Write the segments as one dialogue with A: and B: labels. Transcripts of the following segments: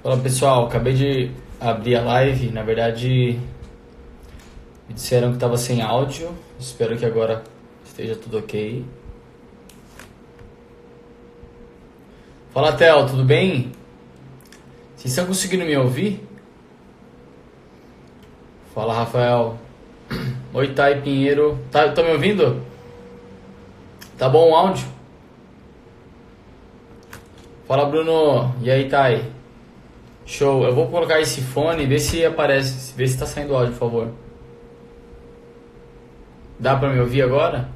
A: Fala pessoal, acabei de abrir a live. Na verdade, me disseram que estava sem áudio. Espero que agora esteja tudo ok. Fala Theo, tudo bem? Vocês estão conseguindo me ouvir? Fala Rafael. Oi Thay Pinheiro. Tá me ouvindo? Tá bom o áudio? Fala Bruno. E aí Thay? Show. Eu vou colocar esse fone, ver se aparece, ver se tá saindo áudio, por favor. Dá pra me ouvir agora?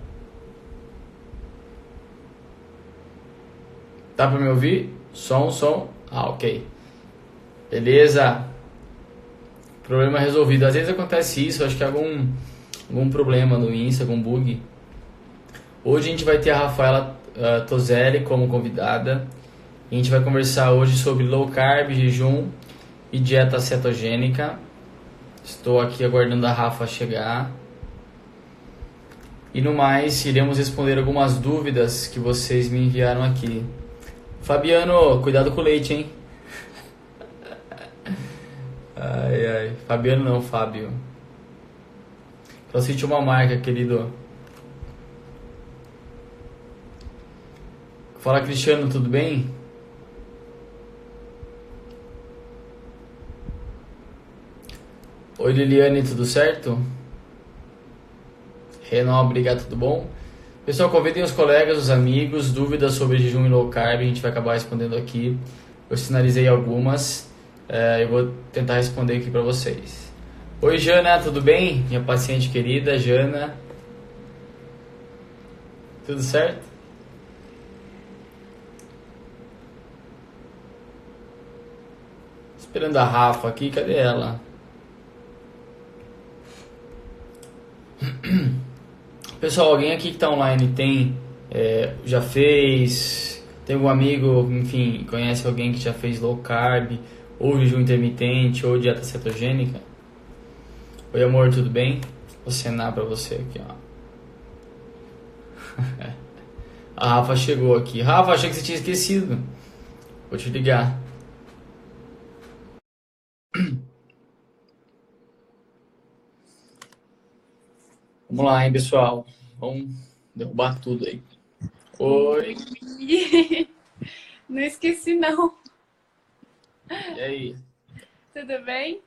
A: Dá pra me ouvir? Som. Ah, ok. Beleza. Problema resolvido. Às vezes acontece isso, acho que é algum problema no Insta, algum bug. Hoje a gente vai ter a Rafaela Tozelli como convidada. E a gente vai conversar hoje sobre low carb, jejum e dieta cetogênica. Estou aqui aguardando a Rafa chegar. E no mais, iremos responder algumas dúvidas que vocês me enviaram aqui. Fabiano, cuidado com o leite, hein? Ai. Fabiano não, Fábio. Então senti uma marca, querido. Fala, Cristiano, tudo bem? Oi, Liliane, tudo certo? Renan, obrigado, tudo bom? Pessoal, convidem os colegas, os amigos, dúvidas sobre jejum e low carb, a gente vai acabar respondendo aqui. Eu sinalizei algumas, eu vou tentar responder aqui para vocês. Oi, Jana, tudo bem? Minha paciente querida, Jana. Tudo certo? Esperando a Rafa aqui, cadê ela? Pessoal, alguém aqui que está online já fez, tem algum amigo, enfim, conhece alguém que já fez low carb, ou jejum intermitente, ou dieta cetogênica? Oi, amor, tudo bem? Vou cenar pra você aqui, ó. A Rafa chegou aqui. Rafa, achei que você tinha esquecido. Vou te ligar. Vamos lá, hein, pessoal. Vamos derrubar tudo aí. Oi.
B: Não esqueci, não.
A: E aí?
B: Tudo bem?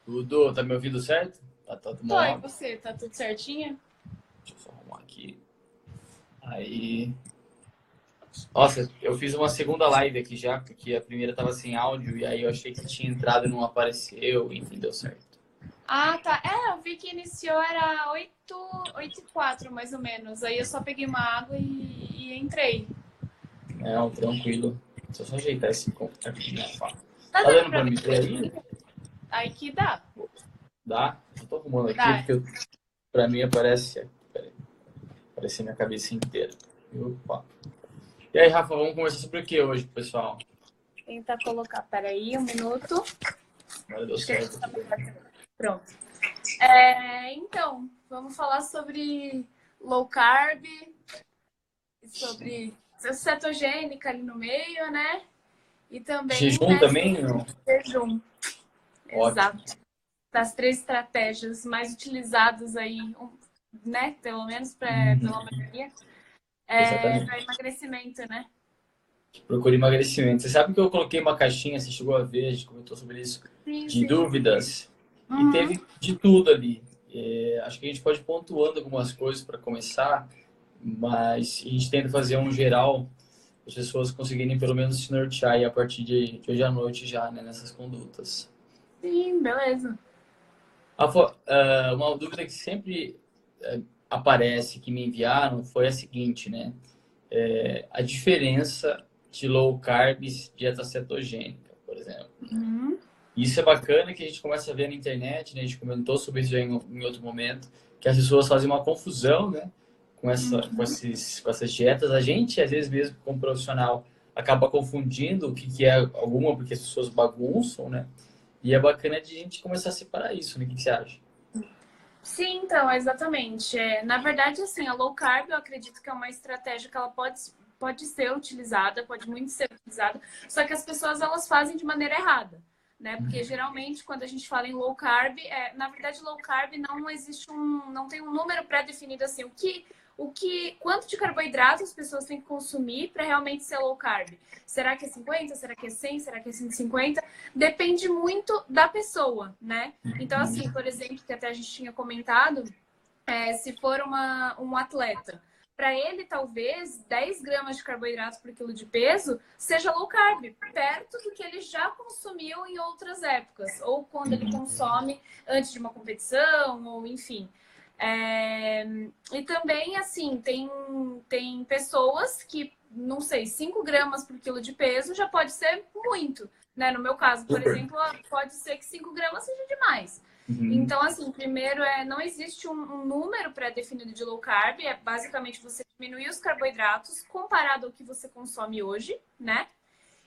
A: Tudo? Tá me ouvindo certo? Tá tudo
B: Tô, e
A: bom?
B: você? Tá tudo certinho?
A: Deixa eu só arrumar aqui. Aí. Nossa, eu fiz uma segunda live aqui já, porque a primeira tava sem áudio, e aí eu achei que tinha entrado e não apareceu, enfim, deu certo.
B: Ah, tá. Eu vi que iniciou, era 8h04, mais ou menos. Aí eu só peguei uma água e entrei.
A: Não, tranquilo. Deixa eu só ajeitar esse computador aqui na faca.
B: Tá
A: Tá
B: dando
A: dando
B: pra
A: pra
B: ver
A: me ver aí?
B: direitinho? Aí que dá.
A: Dá? Eu tô arrumando aqui,
B: Dá.
A: porque pra mim aparece. Peraí, aparece minha cabeça inteira. Opa. E aí, Rafa, vamos conversar sobre o que hoje, pessoal?
B: Tentar colocar. Peraí, um minuto.
A: Agora deu
B: Acho que a gente
A: certo.
B: tá pronto. Então, vamos falar sobre low carb, sobre cetogênica ali no meio, né? E também,
A: Jejum
B: né,
A: também? Não.
B: jejum.
A: Ótimo.
B: Exato. Das três estratégias mais utilizadas aí, né? Pelo menos pela
A: Uhum.
B: maioria, para
A: Exatamente.
B: emagrecimento, né?
A: Procure emagrecimento. Você sabe que eu coloquei uma caixinha, você chegou a ver, a gente comentou sobre isso,
B: Sim,
A: de
B: sim.
A: dúvidas, e
B: Uhum.
A: teve de tudo ali. Acho que a gente pode ir pontuando algumas coisas para começar, mas a gente tenta fazer um geral, para as pessoas conseguirem pelo menos se nortear aí a partir de hoje à noite já, né, nessas condutas.
B: Sim, beleza.
A: Uma dúvida que sempre aparece, que me enviaram, foi a seguinte, né? A diferença de low carb e dieta cetogênica, por exemplo.
B: Uhum.
A: Isso é bacana que a gente começa a ver na internet, né? A gente comentou sobre isso já em outro momento, que as pessoas fazem uma confusão, né?
B: Uhum.
A: Com essas dietas. A gente, às vezes mesmo como profissional, acaba confundindo o que é alguma, porque as pessoas bagunçam, né? E é bacana de a gente começar a separar isso, né? O que você acha?
B: Sim, então, exatamente. Na verdade, assim, a low carb, eu acredito que é uma estratégia que ela pode ser utilizada, pode muito ser utilizada, só que as pessoas elas fazem de maneira errada, né? Porque geralmente quando a gente fala em low carb, na verdade low carb não existe não tem um número pré-definido assim, quanto de carboidrato as pessoas têm que consumir para realmente ser low carb? Será que é 50? Será que é 100? Será que é 150? Depende muito da pessoa, né? Então, assim, por exemplo, que até a gente tinha comentado, se for um atleta, para ele, talvez 10 gramas de carboidrato por quilo de peso seja low carb, perto do que ele já consumiu em outras épocas, ou quando ele consome antes de uma competição, ou enfim. E também, assim, tem pessoas que, não sei, 5 gramas por quilo de peso já pode ser muito, né? No meu caso, por exemplo, pode ser que 5 gramas seja demais. Então, assim, primeiro, não existe um número pré-definido de low carb, é basicamente você diminuir os carboidratos comparado ao que você consome hoje, né?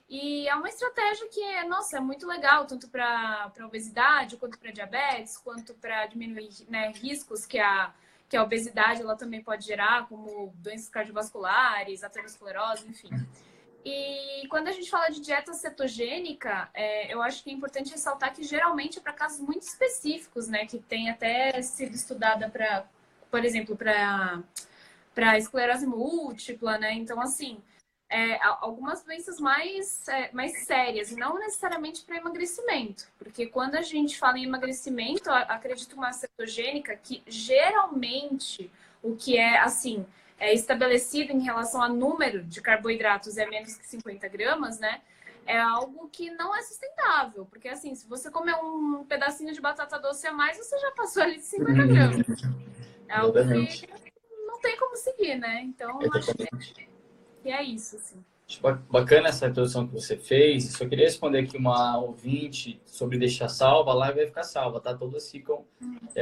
B: E é uma estratégia que, nossa, é muito legal, tanto para obesidade, quanto para diabetes, quanto para diminuir, né, riscos que a obesidade ela também pode gerar, como doenças cardiovasculares, aterosclerose, enfim. E quando a gente fala de dieta cetogênica, eu acho que é importante ressaltar que geralmente é para casos muito específicos, né? Que tem até sido estudada para, por exemplo, para esclerose múltipla, né? Então, assim, algumas doenças mais sérias, e não necessariamente para emagrecimento. Porque quando a gente fala em emagrecimento, acredito uma cetogênica que geralmente o que é, assim, estabelecido em relação a número de carboidratos é menos que 50 gramas, né? É algo que não é sustentável. Porque, assim, se você comer um pedacinho de batata doce a mais, você já passou ali de 50 gramas. É algo que não tem como seguir, né? Então, acho que é isso, assim.
A: Bacana essa introdução que você fez. Só queria responder aqui uma ouvinte sobre deixar salva. A live vai ficar salva, tá? Todas ficam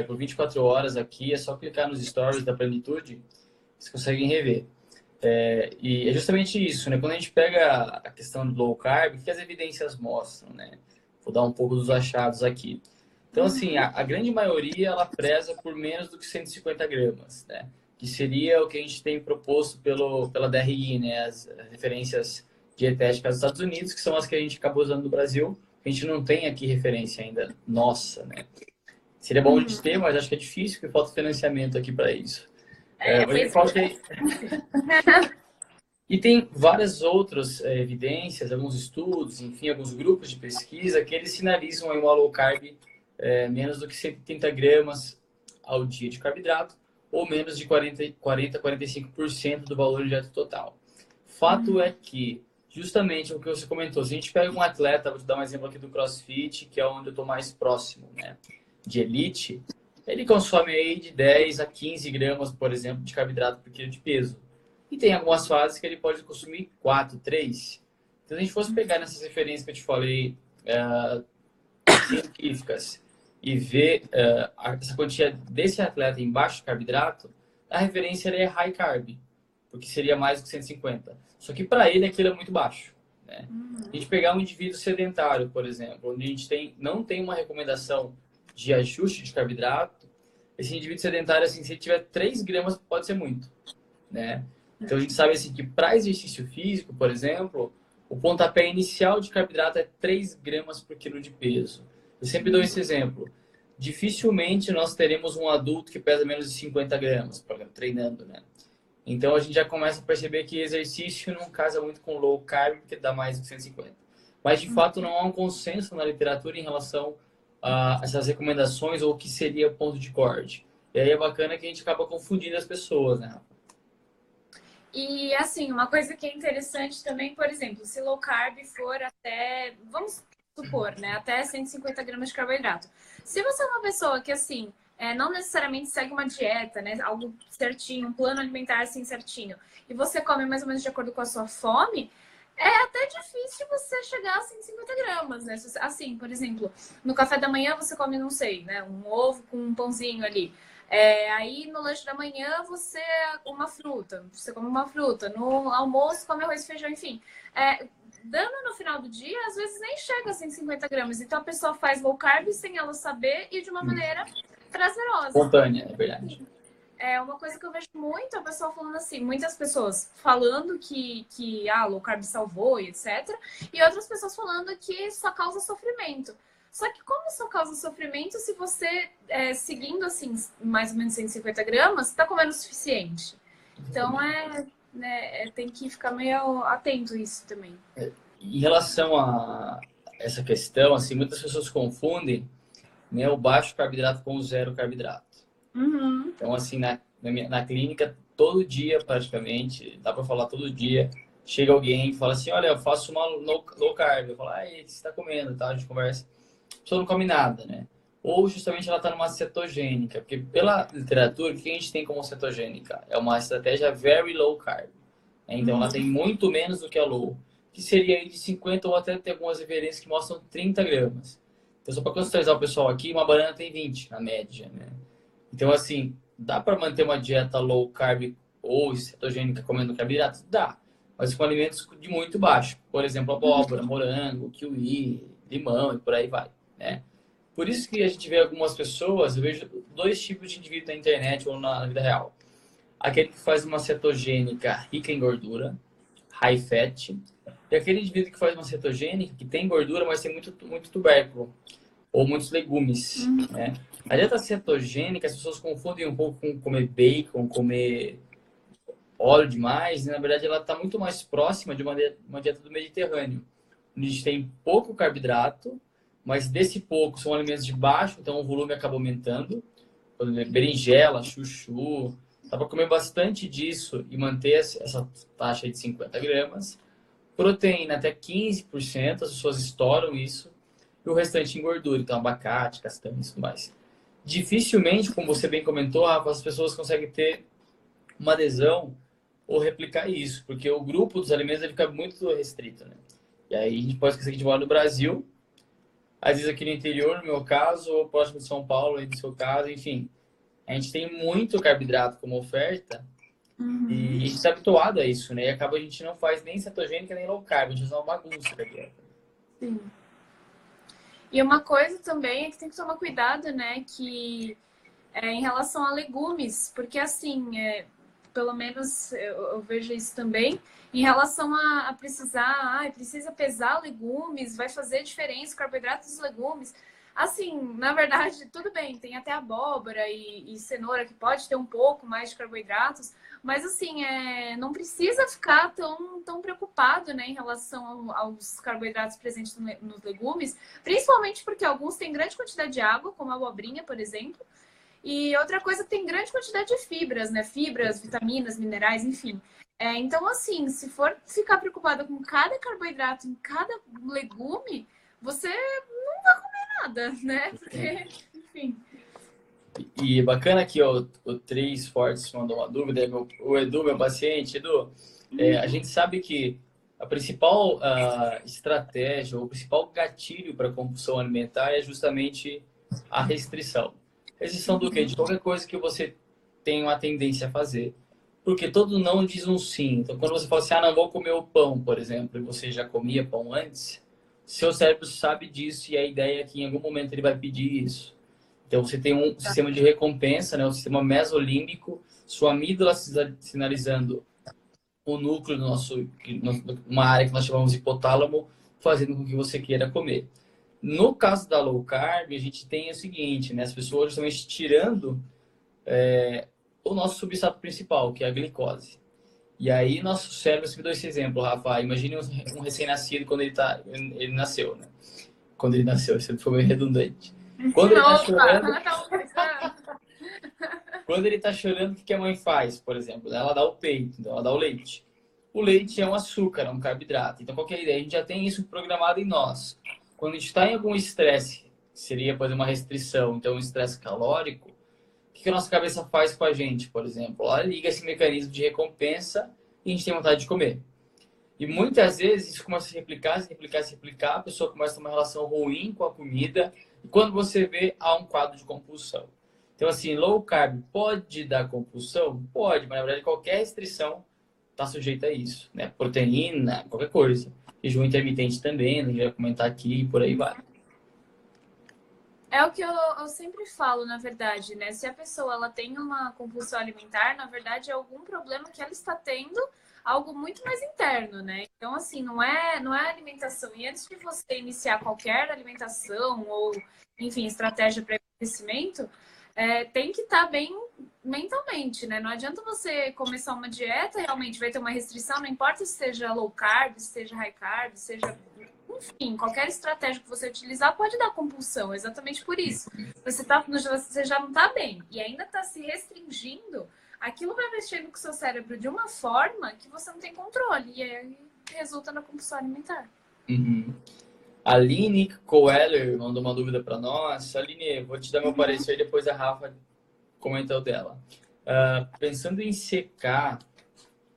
A: por 24 horas aqui. É só clicar nos stories da Plenitude. Vocês conseguem rever. E é justamente isso, né? Quando a gente pega a questão do low carb, o que as evidências mostram, né? Vou dar um pouco dos achados aqui. Então, assim, a grande maioria, ela preza por menos do que 150 gramas, né? Que seria o que a gente tem proposto pela DRI, né? As referências dietéticas dos Estados Unidos, que são as que a gente acabou usando no Brasil. A gente não tem aqui referência ainda nossa, né? Seria bom de ter, mas acho que é difícil, porque falta financiamento aqui para isso. E tem várias outras evidências, alguns estudos, enfim, alguns grupos de pesquisa que eles sinalizam aí uma low carb menos do que 130 gramas ao dia de carboidrato ou menos de 45% do valor de dieta total. Fato é que, justamente o que você comentou, se a gente pega um atleta, vou te dar um exemplo aqui do CrossFit, que é onde eu estou mais próximo, né, de elite, ele consome aí de 10 a 15 gramas, por exemplo, de carboidrato por quilo de peso. E tem algumas fases que ele pode consumir 4, 3. Então, se a gente fosse pegar nessas referências que eu te falei, científicas, e ver essa quantia desse atleta em baixo carboidrato, a referência é high carb, porque seria mais do que 150. Só que para ele aquilo é muito baixo, né? A gente pegar um indivíduo sedentário, por exemplo, onde a gente não tem uma recomendação de ajuste de carboidrato, esse indivíduo sedentário, assim, se ele tiver 3 gramas, pode ser muito, né? Então a gente sabe assim, que para exercício físico, por exemplo, o pontapé inicial de carboidrato é 3 gramas por quilo de peso. Eu sempre dou esse exemplo. Dificilmente nós teremos um adulto que pesa menos de 50 gramas, por exemplo, treinando, né? Então a gente já começa a perceber que exercício não casa muito com low carb, porque dá mais do que 150. Mas de fato não há um consenso na literatura em relação a essas recomendações ou o que seria ponto de corte. E aí é bacana que a gente acaba confundindo as pessoas, né?
B: E, assim, uma coisa que é interessante também, por exemplo, se low carb for até, vamos supor, né, até 150 gramas de carboidrato. Se você é uma pessoa que, assim, não necessariamente segue uma dieta, né, algo certinho, um plano alimentar assim certinho, e você come mais ou menos de acordo com a sua fome, é até difícil você chegar a 150 gramas, né? Assim, por exemplo, no café da manhã você come, não sei, né, um ovo com um pãozinho ali. Aí no lanche da manhã você come uma fruta, no almoço come arroz e feijão, enfim. Dando no final do dia, às vezes nem chega a 150 gramas. Então a pessoa faz low carb sem ela saber e de uma maneira prazerosa.
A: Espontânea, é verdade.
B: É uma coisa que eu vejo muito a pessoa falando assim, muitas pessoas falando que low carb salvou e etc. E outras pessoas falando que só causa sofrimento. Só que como só causa sofrimento se você, seguindo assim, mais ou menos 150 gramas, está comendo o suficiente? Então tem que ficar meio atento a isso também.
A: Em relação a essa questão, assim, muitas pessoas confundem, né, o baixo carboidrato com o zero carboidrato.
B: Uhum.
A: Então, assim, na clínica, todo dia praticamente, dá para falar todo dia, chega alguém e fala assim, olha, eu faço uma low carb. Eu falo, o que você está comendo? Tá? A gente conversa. A pessoa não come nada, né? Ou justamente ela está numa cetogênica, porque pela literatura, o que a gente tem como cetogênica? É uma estratégia very low carb. Então, ela tem muito menos do que a low, que seria aí de 50 ou até tem algumas referências que mostram 30 gramas. Então, só para contextualizar o pessoal aqui, uma banana tem 20 na média, né? Então, assim, dá para manter uma dieta low carb ou cetogênica comendo carboidratos? Dá, mas com alimentos de muito baixo. Por exemplo, abóbora, morango, kiwi, limão e por aí vai, né? Por isso que a gente vê algumas pessoas, eu vejo dois tipos de indivíduo na internet ou na vida real. Aquele que faz uma cetogênica rica em gordura, high fat, e aquele indivíduo que faz uma cetogênica que tem gordura, mas tem muito tubérculo ou muitos legumes, né? A dieta cetogênica, as pessoas confundem um pouco com comer bacon, comer óleo demais, e na verdade ela está muito mais próxima de uma dieta do Mediterrâneo, onde a gente tem pouco carboidrato, mas desse pouco são alimentos de baixo, então o volume acaba aumentando. Por exemplo, berinjela, chuchu, dá para comer bastante disso e manter essa taxa de 50 gramas. Proteína até 15%, as pessoas estouram isso, e o restante em gordura, então abacate, castanha e tudo mais. Dificilmente, como você bem comentou, Rafa, as pessoas conseguem ter uma adesão ou replicar isso, porque o grupo dos alimentos ele fica muito restrito, né? E aí a gente pode esquecer que a gente mora no Brasil, às vezes aqui no interior, no meu caso, ou próximo de São Paulo, aí no seu caso, enfim. A gente tem muito carboidrato como oferta e a gente está habituado a isso, né? E acaba a gente não faz nem cetogênica nem low carb, a gente faz uma bagunça da dieta.
B: Sim. E uma coisa também é que tem que tomar cuidado, né? Que em relação a legumes, porque assim, pelo menos eu vejo isso também, em relação a precisar, precisa pesar legumes, vai fazer diferença o carboidrato dos legumes. Assim, na verdade, tudo bem, tem até abóbora e cenoura que pode ter um pouco mais de carboidratos, mas assim, não precisa ficar tão preocupado, né, em relação aos carboidratos presentes nos legumes, principalmente porque alguns têm grande quantidade de água, como a abobrinha, por exemplo, e outra coisa, tem grande quantidade de fibras, né? Fibras, vitaminas, minerais, enfim. Então, assim, se for ficar preocupada com cada carboidrato em cada legume, você não vai comer nada, né? Porque, enfim.
A: E bacana aqui, ó, o Três Fortes mandou uma dúvida, o Edu, meu paciente, Edu, a gente sabe que a principal estratégia, o principal gatilho para a compulsão alimentar é justamente a restrição. Restrição do quê? De qualquer coisa que você tem uma tendência a fazer. Porque todo não diz um sim. Então, quando você fala assim, não vou comer o pão, por exemplo, e você já comia pão antes, seu cérebro sabe disso e a ideia é que em algum momento ele vai pedir isso. Então, você tem um sistema de recompensa, né? O sistema mesolímbico, sua amígdala sinalizando o núcleo do nosso, uma área que nós chamamos de hipotálamo, fazendo com que você queira comer. No caso da low carb, a gente tem o seguinte, né? As pessoas justamente tirando o nosso substrato principal, que é a glicose. E aí, nosso cérebro, você me deu esse exemplo, Rafa. Imagine um recém-nascido quando ele nasceu, né? Quando ele nasceu, isso foi meio redundante. Quando ele tá chorando, quando ele tá chorando, o que a mãe faz, por exemplo? Ela dá o peito, então ela dá o leite. O leite é um açúcar, é um carboidrato. Então, qual que é a ideia? A gente já tem isso programado em nós. Quando a gente está em algum estresse, seria, por exemplo, uma restrição, então um estresse calórico, o que a nossa cabeça faz com a gente, por exemplo? Ela liga esse mecanismo de recompensa e a gente tem vontade de comer. E muitas vezes isso começa a se replicar, a pessoa começa a ter uma relação ruim com a comida, e quando você vê, há um quadro de compulsão. Então, assim, low carb pode dar compulsão? Pode, mas na verdade qualquer restrição está sujeita a isso, né? Proteína, qualquer coisa. Jejum intermitente também, a gente vai comentar aqui e por aí vai.
B: É o que eu sempre falo, na verdade, né? Se a pessoa ela tem uma compulsão alimentar, na verdade é algum problema que ela está tendo, algo muito mais interno, né? Então, assim, não é alimentação. E antes de você iniciar qualquer alimentação ou, enfim, estratégia para emagrecimento, tem que estar bem mentalmente, né? Não adianta você começar uma dieta, realmente vai ter uma restrição, não importa se seja low carb, se seja high carb, seja enfim, qualquer estratégia que você utilizar pode dar compulsão, exatamente por isso. Você já não está bem e ainda está se restringindo, aquilo vai mexendo com o seu cérebro de uma forma que você não tem controle e aí resulta na compulsão alimentar.
A: Uhum. A Aline Coeller mandou uma dúvida para nós. Aline, vou te dar meu parecer e depois a Rafa comenta o dela. Pensando em secar,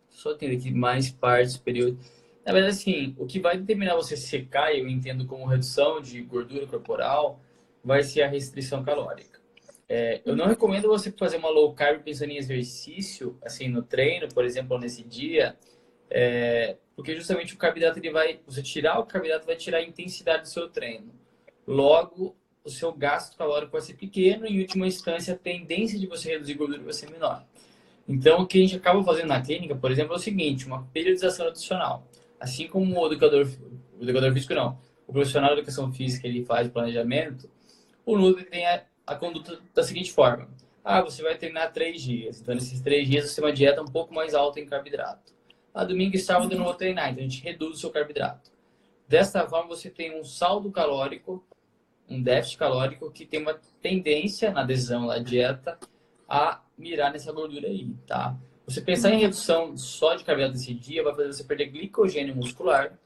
A: só tem aqui mais partes, período. Na verdade, assim, o que vai determinar você secar, eu entendo como redução de gordura corporal, vai ser a restrição calórica. Eu não recomendo você fazer uma low carb pensando em exercício, assim, no treino, por exemplo, nesse dia, porque justamente o carboidrato, você tirar o carboidrato vai tirar a intensidade do seu treino. Logo, o seu gasto calórico vai ser pequeno e, em última instância, a tendência de você reduzir gordura vai ser menor. Então, o que a gente acaba fazendo na clínica, por exemplo, é o seguinte, uma periodização nutricional. Assim como o educador físico não, o profissional de educação física ele faz o planejamento, o Nutri tem a conduta da seguinte forma. Você vai treinar 3 dias. Então, nesses 3 dias, você tem uma dieta um pouco mais alta em carboidrato. Domingo e sábado eu não vou treinar, então a gente reduz o seu carboidrato. Desta forma, você tem um saldo calórico, um déficit calórico que tem uma tendência na adesão à dieta a mirar nessa gordura aí, tá? Você pensar em redução só de carboidrato nesse dia vai fazer você perder glicogênio muscular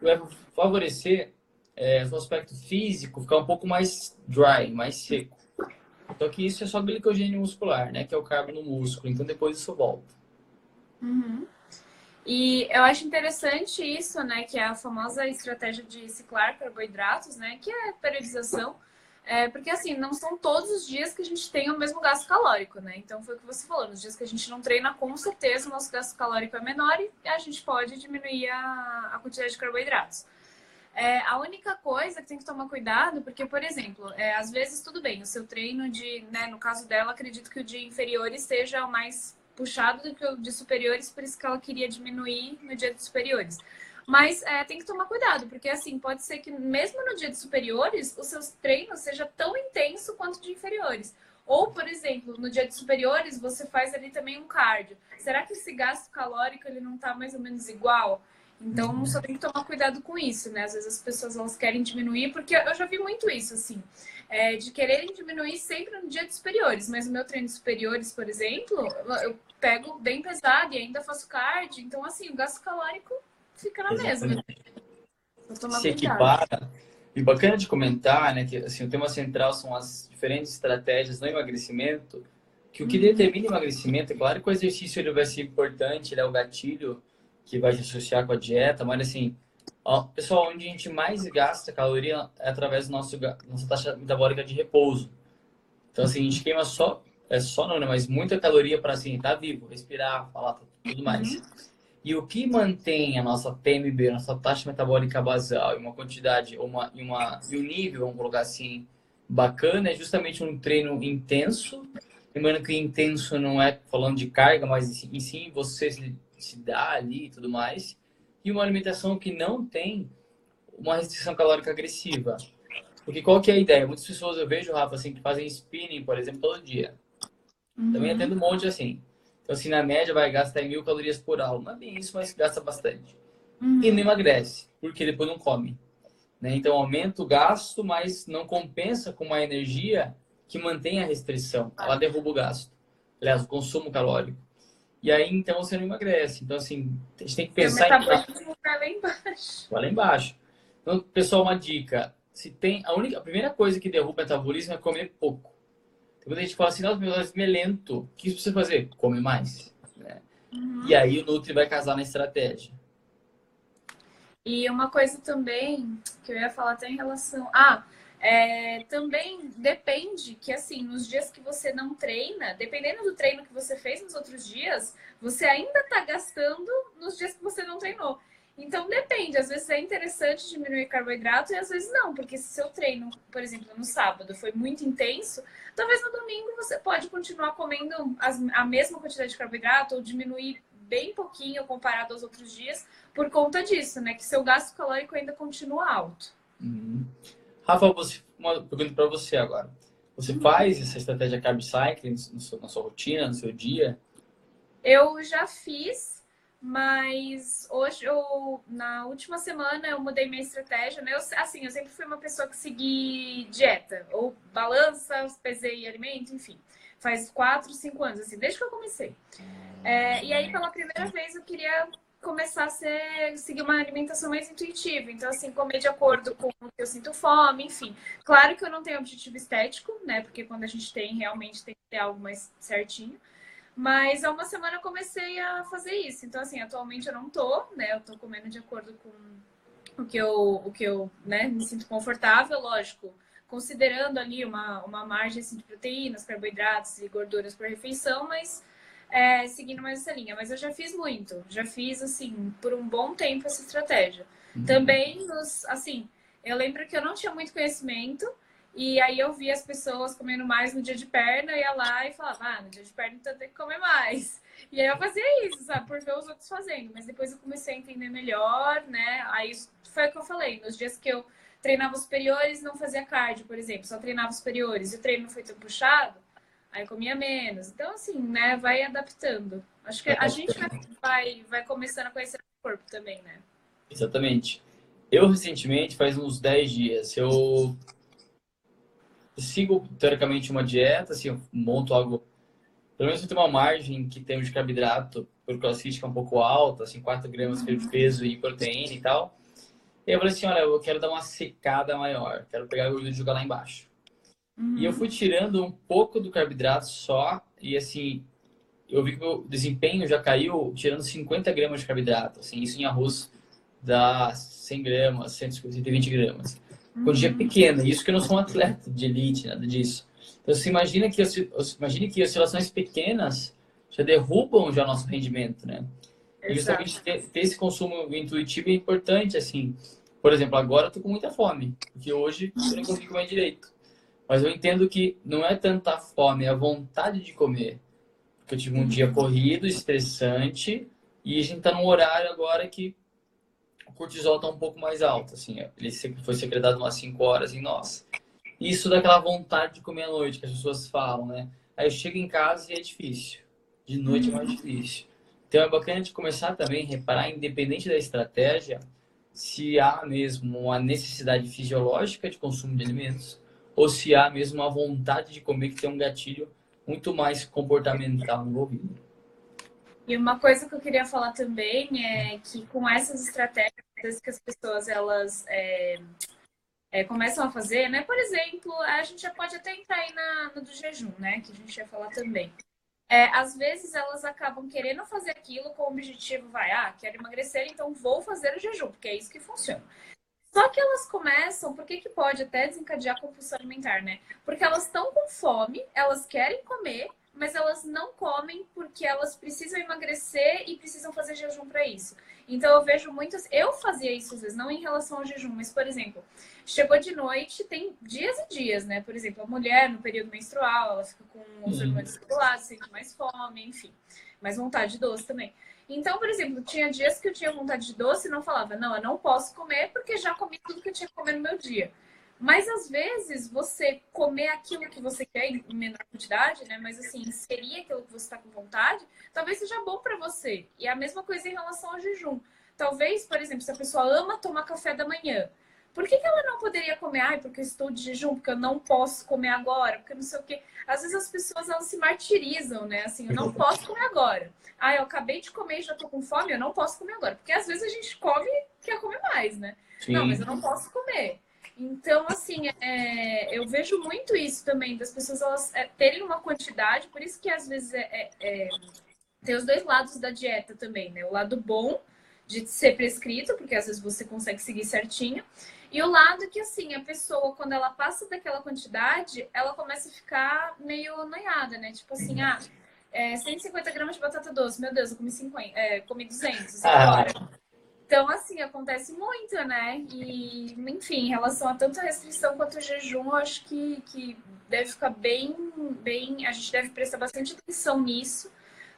A: e vai favorecer o seu aspecto físico ficar um pouco mais dry, mais seco. Então que isso é só glicogênio muscular, né? Que é o carbo no músculo. Então depois isso volta.
B: Uhum. E eu acho interessante isso, né? Que é a famosa estratégia de ciclar carboidratos, né? Que é a periodização. Porque assim, não são todos os dias que a gente tem o mesmo gasto calórico, né? Então foi o que você falou, nos dias que a gente não treina, com certeza o nosso gasto calórico é menor e a gente pode diminuir a quantidade de carboidratos. A única coisa que tem que tomar cuidado, porque, por exemplo, às vezes tudo bem, o seu treino né, no caso dela, acredito que o de inferiores seja o mais puxado do que o de superiores, por isso que ela queria diminuir no dia de superiores. Mas tem que tomar cuidado, porque assim, pode ser que mesmo no dia de superiores, os seus treinos seja tão intenso quanto de inferiores. Ou, por exemplo, no dia de superiores, você faz ali também um cardio. Será que esse gasto calórico ele não está mais ou menos igual? Então, só tem que tomar cuidado com isso, né? Às vezes as pessoas elas querem diminuir, porque eu já vi muito isso, assim, de quererem diminuir sempre no dia de superiores. Mas no meu treino de superiores, por exemplo, eu pego bem pesado e ainda faço cardio. Então, assim, o gasto calórico fica na mesma. Vou tomar
A: Se
B: cuidado.
A: equipara. E bacana de comentar, né, que assim, o tema central são as diferentes estratégias no emagrecimento, que o que determina o emagrecimento, é claro que o exercício ele vai ser importante, ele é o gatilho que vai se associar com a dieta, mas assim, pessoal, onde a gente mais gasta caloria é através do nossa taxa metabólica de repouso. Então, assim, a gente queima só não, né, mas muita caloria para assim, estar vivo, respirar, falar, tudo mais. E o que mantém a nossa TMB, a nossa taxa metabólica basal, em uma quantidade, e um nível, vamos colocar assim, bacana, é justamente um treino intenso. Lembrando que intenso não é falando de carga, mas em si você se dá ali e tudo mais. E uma alimentação que não tem uma restrição calórica agressiva. Porque qual que é a ideia? Muitas pessoas eu vejo, Rafa, assim, que fazem spinning, por exemplo, todo dia. Também atendo um monte assim. Então, assim, na média vai gastar 1.000 calorias por aula. Não é bem isso, mas gasta bastante. E não emagrece, porque depois não come. Né? Então, aumenta o gasto, mas não compensa com uma energia que mantém a restrição. Ela derruba o gasto. Aliás, o consumo calórico. E aí, então, você não emagrece. Então, assim, a gente tem que pensar
B: Seu metabolismo vai lá embaixo.
A: vai lá embaixo. Então, pessoal, uma dica. A primeira coisa que derruba o metabolismo é comer pouco. Quando a gente fala assim, nossa, meu metabolismo é lento, o que você precisa fazer? Come mais. Né? E aí o Nutri vai casar na estratégia.
B: E uma coisa também que eu ia falar até em relação. Também depende que, assim, nos dias que você não treina, dependendo do treino que você fez nos outros dias, você ainda tá gastando nos dias que você não treinou. Então depende, às vezes é interessante diminuir carboidrato e às vezes não, porque se seu treino, por exemplo, no sábado foi muito intenso, talvez no domingo você pode continuar comendo a mesma quantidade de carboidrato ou diminuir bem pouquinho comparado aos outros dias por conta disso, né? Que seu gasto calórico ainda continua alto.
A: Uhum. Rafa, uma pergunta para você agora. Você faz essa estratégia carb cycling na sua rotina, no seu dia?
B: Eu já fiz, mas hoje na última semana eu mudei minha estratégia, né? Eu sempre fui uma pessoa que segui dieta, ou balança, pesei alimento, enfim. Faz 4, 5 anos, assim, desde que eu comecei. E aí, pela primeira vez, eu queria começar a seguir uma alimentação mais intuitiva. Então, assim, comer de acordo com o que eu sinto fome, enfim. Claro que eu não tenho objetivo estético, né? Porque quando a gente tem, realmente tem que ter algo mais certinho. Mas há uma semana eu comecei a fazer isso. Então, assim, atualmente eu não tô, né? Eu tô comendo de acordo com o que eu né, me sinto confortável, lógico. Considerando ali uma margem assim, de proteínas, carboidratos e gorduras por refeição, mas seguindo mais essa linha. Mas eu já fiz muito. Já fiz, assim, por um bom tempo essa estratégia. Também, assim, eu lembro que eu não tinha muito conhecimento. E aí eu vi as pessoas comendo mais no dia de perna, eu ia lá e falava, no dia de perna então tem que comer mais. E aí eu fazia isso, sabe, por ver os outros fazendo. Mas depois eu comecei a entender melhor, né? Aí foi o que eu falei, nos dias que eu treinava os superiores, não fazia cardio, por exemplo, só treinava os superiores e o treino não foi tão puxado, aí comia menos. Então, assim, né, vai adaptando. Acho que a gente vai começando a conhecer o corpo também, né?
A: Exatamente. Eu, recentemente, faz uns 10 dias, eu sigo, teoricamente, uma dieta, assim, eu monto algo. Pelo menos eu tenho uma margem que tem de carboidrato, por CrossFit, que é um pouco alta, assim, 4 gramas de peso e proteína e tal. E aí eu falei assim, olha, eu quero dar uma secada maior, quero pegar a gordura e jogar lá embaixo. E eu fui tirando um pouco do carboidrato só, e assim, eu vi que o meu desempenho já caiu tirando 50 gramas de carboidrato, assim, isso em arroz dá 100 gramas, 120 gramas. Quantia pequena, isso que eu não sou um atleta de elite, nada disso. Então, você imagine que oscilações pequenas já derrubam já nosso rendimento, né? E justamente
B: Exato.
A: ter esse consumo intuitivo é importante, assim. Por exemplo, agora eu tô com muita fome, porque hoje eu não consegui comer direito. Mas eu entendo que não é tanta fome, é a vontade de comer. Porque eu tive um dia corrido, estressante, e a gente tá num horário agora que o cortisol tá um pouco mais alto, assim. Ele foi secretado umas 5 horas em nós. Isso dá aquela vontade de comer à noite, que as pessoas falam, né? Aí eu chego em casa e é difícil. De noite é mais difícil. Então é bacana de começar também a reparar, independente da estratégia, se há mesmo uma necessidade fisiológica de consumo de alimentos ou se há mesmo uma vontade de comer que tem um gatilho muito mais comportamental envolvido.
B: E uma coisa que eu queria falar também é que com essas estratégias que as pessoas elas começam a fazer, né? Por exemplo, a gente já pode até entrar aí no do jejum, né? Que a gente ia falar também. Às vezes elas acabam querendo fazer aquilo com o objetivo, quero emagrecer, então vou fazer o jejum, porque é isso que funciona. Só que elas começam, por que que pode até desencadear compulsão alimentar, né? Porque elas estão com fome, elas querem comer, mas elas não comem porque elas precisam emagrecer e precisam fazer jejum para isso. Então eu vejo muitas, eu fazia isso às vezes, não em relação ao jejum, mas por exemplo, chegou de noite, tem dias e dias, né? Por exemplo, a mulher no período menstrual, ela fica com os hormônios regulados, sente mais fome, enfim, mais vontade de doce também. Então, por exemplo, tinha dias que eu tinha vontade de doce e não falava, não, eu não posso comer porque já comi tudo que eu tinha que comer no meu dia. Mas às vezes você comer aquilo que você quer em menor quantidade, né? Mas assim, inserir aquilo que você está com vontade, talvez seja bom para você. E a mesma coisa em relação ao jejum. Talvez, por exemplo, se a pessoa ama tomar café da manhã, por que que ela não poderia comer? Ai, porque eu estou de jejum, porque eu não posso comer agora, porque não sei o quê. Às vezes as pessoas elas se martirizam, né? Assim, eu não posso comer agora. Ah, eu acabei de comer e já tô com fome, eu não posso comer agora. Porque às vezes a gente come e quer comer mais, né? Não, mas
A: Sim.
B: eu não posso comer. Então, assim, eu vejo muito isso também, das pessoas elas terem uma quantidade, por isso que às vezes tem os dois lados da dieta também, né? O lado bom de ser prescrito, porque às vezes você consegue seguir certinho, e o lado que, assim, a pessoa, quando ela passa daquela quantidade, ela começa a ficar meio noiada, né? Tipo assim, 150 gramas de batata doce, meu Deus, eu comi 50, comi 200, e
A: Ah,
B: agora? Então, assim, acontece muito, né? E, enfim, em relação a tanto a restrição quanto o jejum, eu acho que deve ficar bem. A gente deve prestar bastante atenção nisso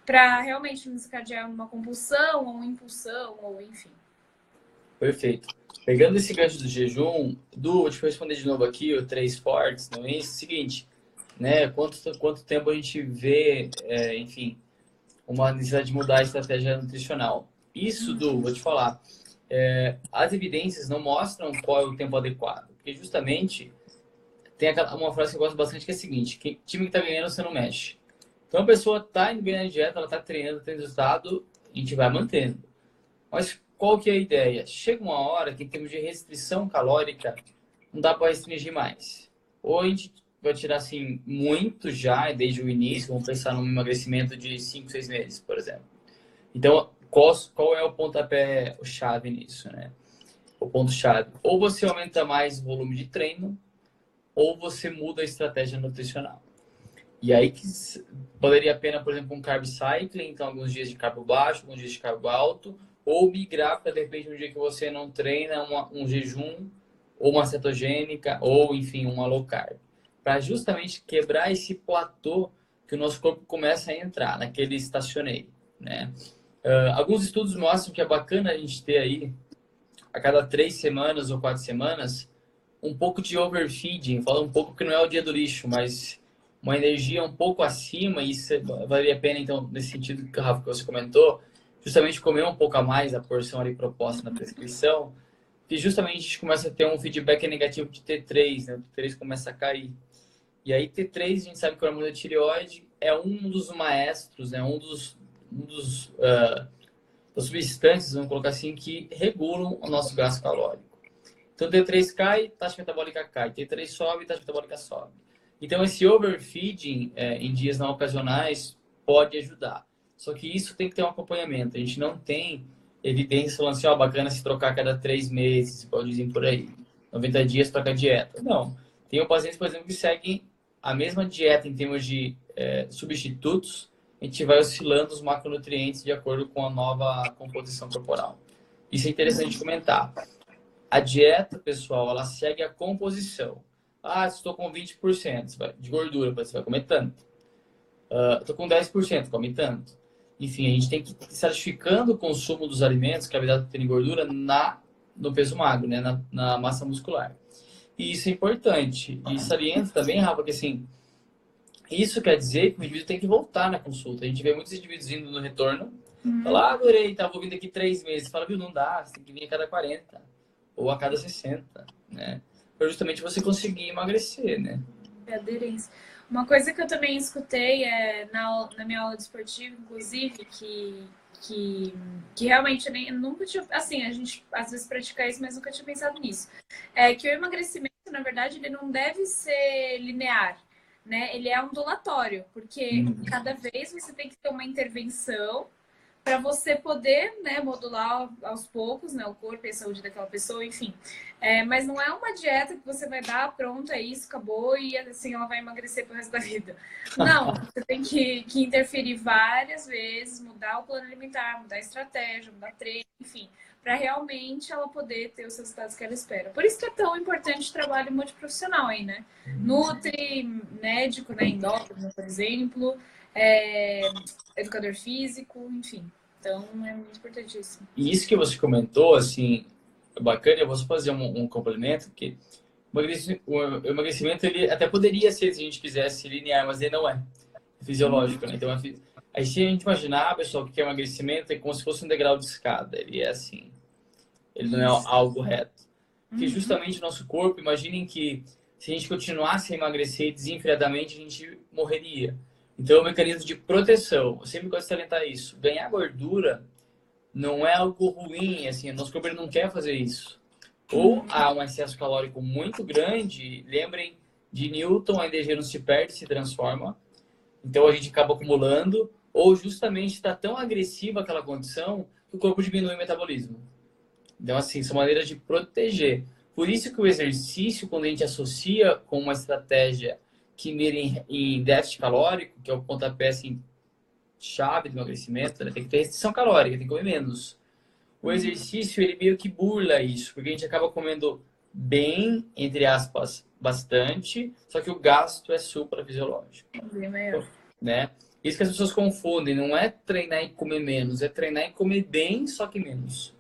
B: para realmente não desencadear uma compulsão ou uma impulsão, ou enfim.
A: Perfeito. Pegando esse gancho do jejum, deixa eu responder de novo aqui, o três fortes, não é isso? Seguinte, né? Quanto tempo a gente vê, enfim, uma necessidade de mudar a estratégia nutricional? Isso, vou te falar, as evidências não mostram qual é o tempo adequado, porque justamente tem uma frase que eu gosto bastante que é a seguinte: que time que tá ganhando, você não mexe. Então a pessoa tá indo bem na dieta, ela tá treinando, tem resultado, a gente vai mantendo. Mas qual que é a ideia? Chega uma hora que em termos de restrição calórica, não dá para restringir mais. Ou a gente vai tirar assim muito já, desde o início, vamos pensar num emagrecimento de 5, 6 meses, por exemplo. Então, qual é o pontapé chave nisso, né? O ponto chave. Ou você aumenta mais o volume de treino, ou você muda a estratégia nutricional. E aí que valeria a pena, por exemplo, um carb cycling, então alguns dias de carbo baixo, alguns dias de carbo alto, ou migrar para, de repente, um dia que você não treina, um jejum, ou uma cetogênica, ou, enfim, uma low carb. Para justamente quebrar esse platô que o nosso corpo começa a entrar, naquele estacioneio, né? Alguns estudos mostram que é bacana a gente ter aí, a cada 3 semanas ou 4 semanas, um pouco de overfeeding. Fala um pouco que não é o dia do lixo, mas uma energia um pouco acima, e isso valeria a pena, então, nesse sentido, Rafa, que você comentou, justamente comer um pouco a mais a porção ali proposta na prescrição, que justamente a gente começa a ter um feedback negativo de T3, né? O T3 começa a cair. E aí, T3, a gente sabe que o hormônio da tireoide é um dos maestros, né? Das substâncias, vamos colocar assim, que regulam o nosso gasto calórico. Então, T3 cai, taxa metabólica cai. T3 sobe, taxa metabólica sobe. Então, esse overfeeding em dias não ocasionais pode ajudar. Só que isso tem que ter um acompanhamento. A gente não tem evidência falando assim, ó, bacana se trocar a cada 3 meses, igual dizem por aí. 90 dias troca a dieta. Não. Tem pacientes, por exemplo, que seguem a mesma dieta em termos de substitutos. A gente vai oscilando os macronutrientes de acordo com a nova composição corporal. Isso é interessante de comentar. A dieta, pessoal, ela segue a composição. Ah, estou com 20% de gordura, você vai comer tanto. Estou com 10%, come tanto. Enfim, a gente tem que ir certificando o consumo dos alimentos, carboidrato, proteína e gordura no peso magro, né? Na massa muscular. E isso é importante. E saliento também, Rafa, que assim, isso quer dizer que o indivíduo tem que voltar na consulta. A gente vê muitos indivíduos indo no retorno, fala, adorei, vou vindo aqui 3 meses. Fala, viu, não dá, você tem que vir a cada 40 ou a cada 60, né? Para justamente você conseguir emagrecer, né?
B: Aderência. Uma coisa que eu também escutei na minha aula de esportivo, inclusive, que realmente eu nunca tinha. Assim, a gente às vezes pratica isso, mas nunca tinha pensado nisso. É que o emagrecimento, na verdade, ele não deve ser linear, né? Ele é ondulatório, porque cada vez você tem que ter uma intervenção para você poder, né, modular aos poucos, né, o corpo e a saúde daquela pessoa, enfim. Mas não é uma dieta que você vai dar, pronto, é isso, acabou, e assim ela vai emagrecer pro resto da vida. Não, você tem que interferir várias vezes, mudar o plano alimentar, mudar a estratégia, mudar treino, enfim, para realmente ela poder ter os resultados que ela espera. Por isso que é tão importante o trabalho multiprofissional aí, né? Nutri, médico, né, endócrino, por exemplo, educador físico, enfim. Então, é muito importantíssimo.
A: E isso que você comentou, assim, é bacana, eu vou só fazer um complemento, que o emagrecimento, ele até poderia ser, se a gente quisesse, linear, mas ele não é fisiológico, né? Então, aí se a gente imaginar, pessoal, o que é emagrecimento, é como se fosse um degrau de escada. Ele é assim, ele não é algo reto. Porque justamente o nosso corpo, imaginem que se a gente continuasse a emagrecer desenfreadamente, a gente morreria. Então, é um mecanismo de proteção. Eu sempre gosto de salientar isso. Ganhar gordura não é algo ruim, assim, o nosso corpo não quer fazer isso. Ou há um excesso calórico muito grande, lembrem de Newton, a energia não se perde, se transforma. Então, a gente acaba acumulando, ou justamente está tão agressiva aquela condição que o corpo diminui o metabolismo. Então, assim, são maneiras de proteger. Por isso que o exercício, quando a gente associa com uma estratégia que mira em déficit calórico, que é o pontapé assim, chave do emagrecimento, né? Tem que ter restrição calórica, tem que comer menos. O exercício, ele meio que burla isso, porque a gente acaba comendo bem, entre aspas, bastante, só que o gasto é suprafisiológico,
B: Bem maior.
A: né? Isso que as pessoas confundem, não é treinar e comer menos, é treinar e comer bem, só que menos.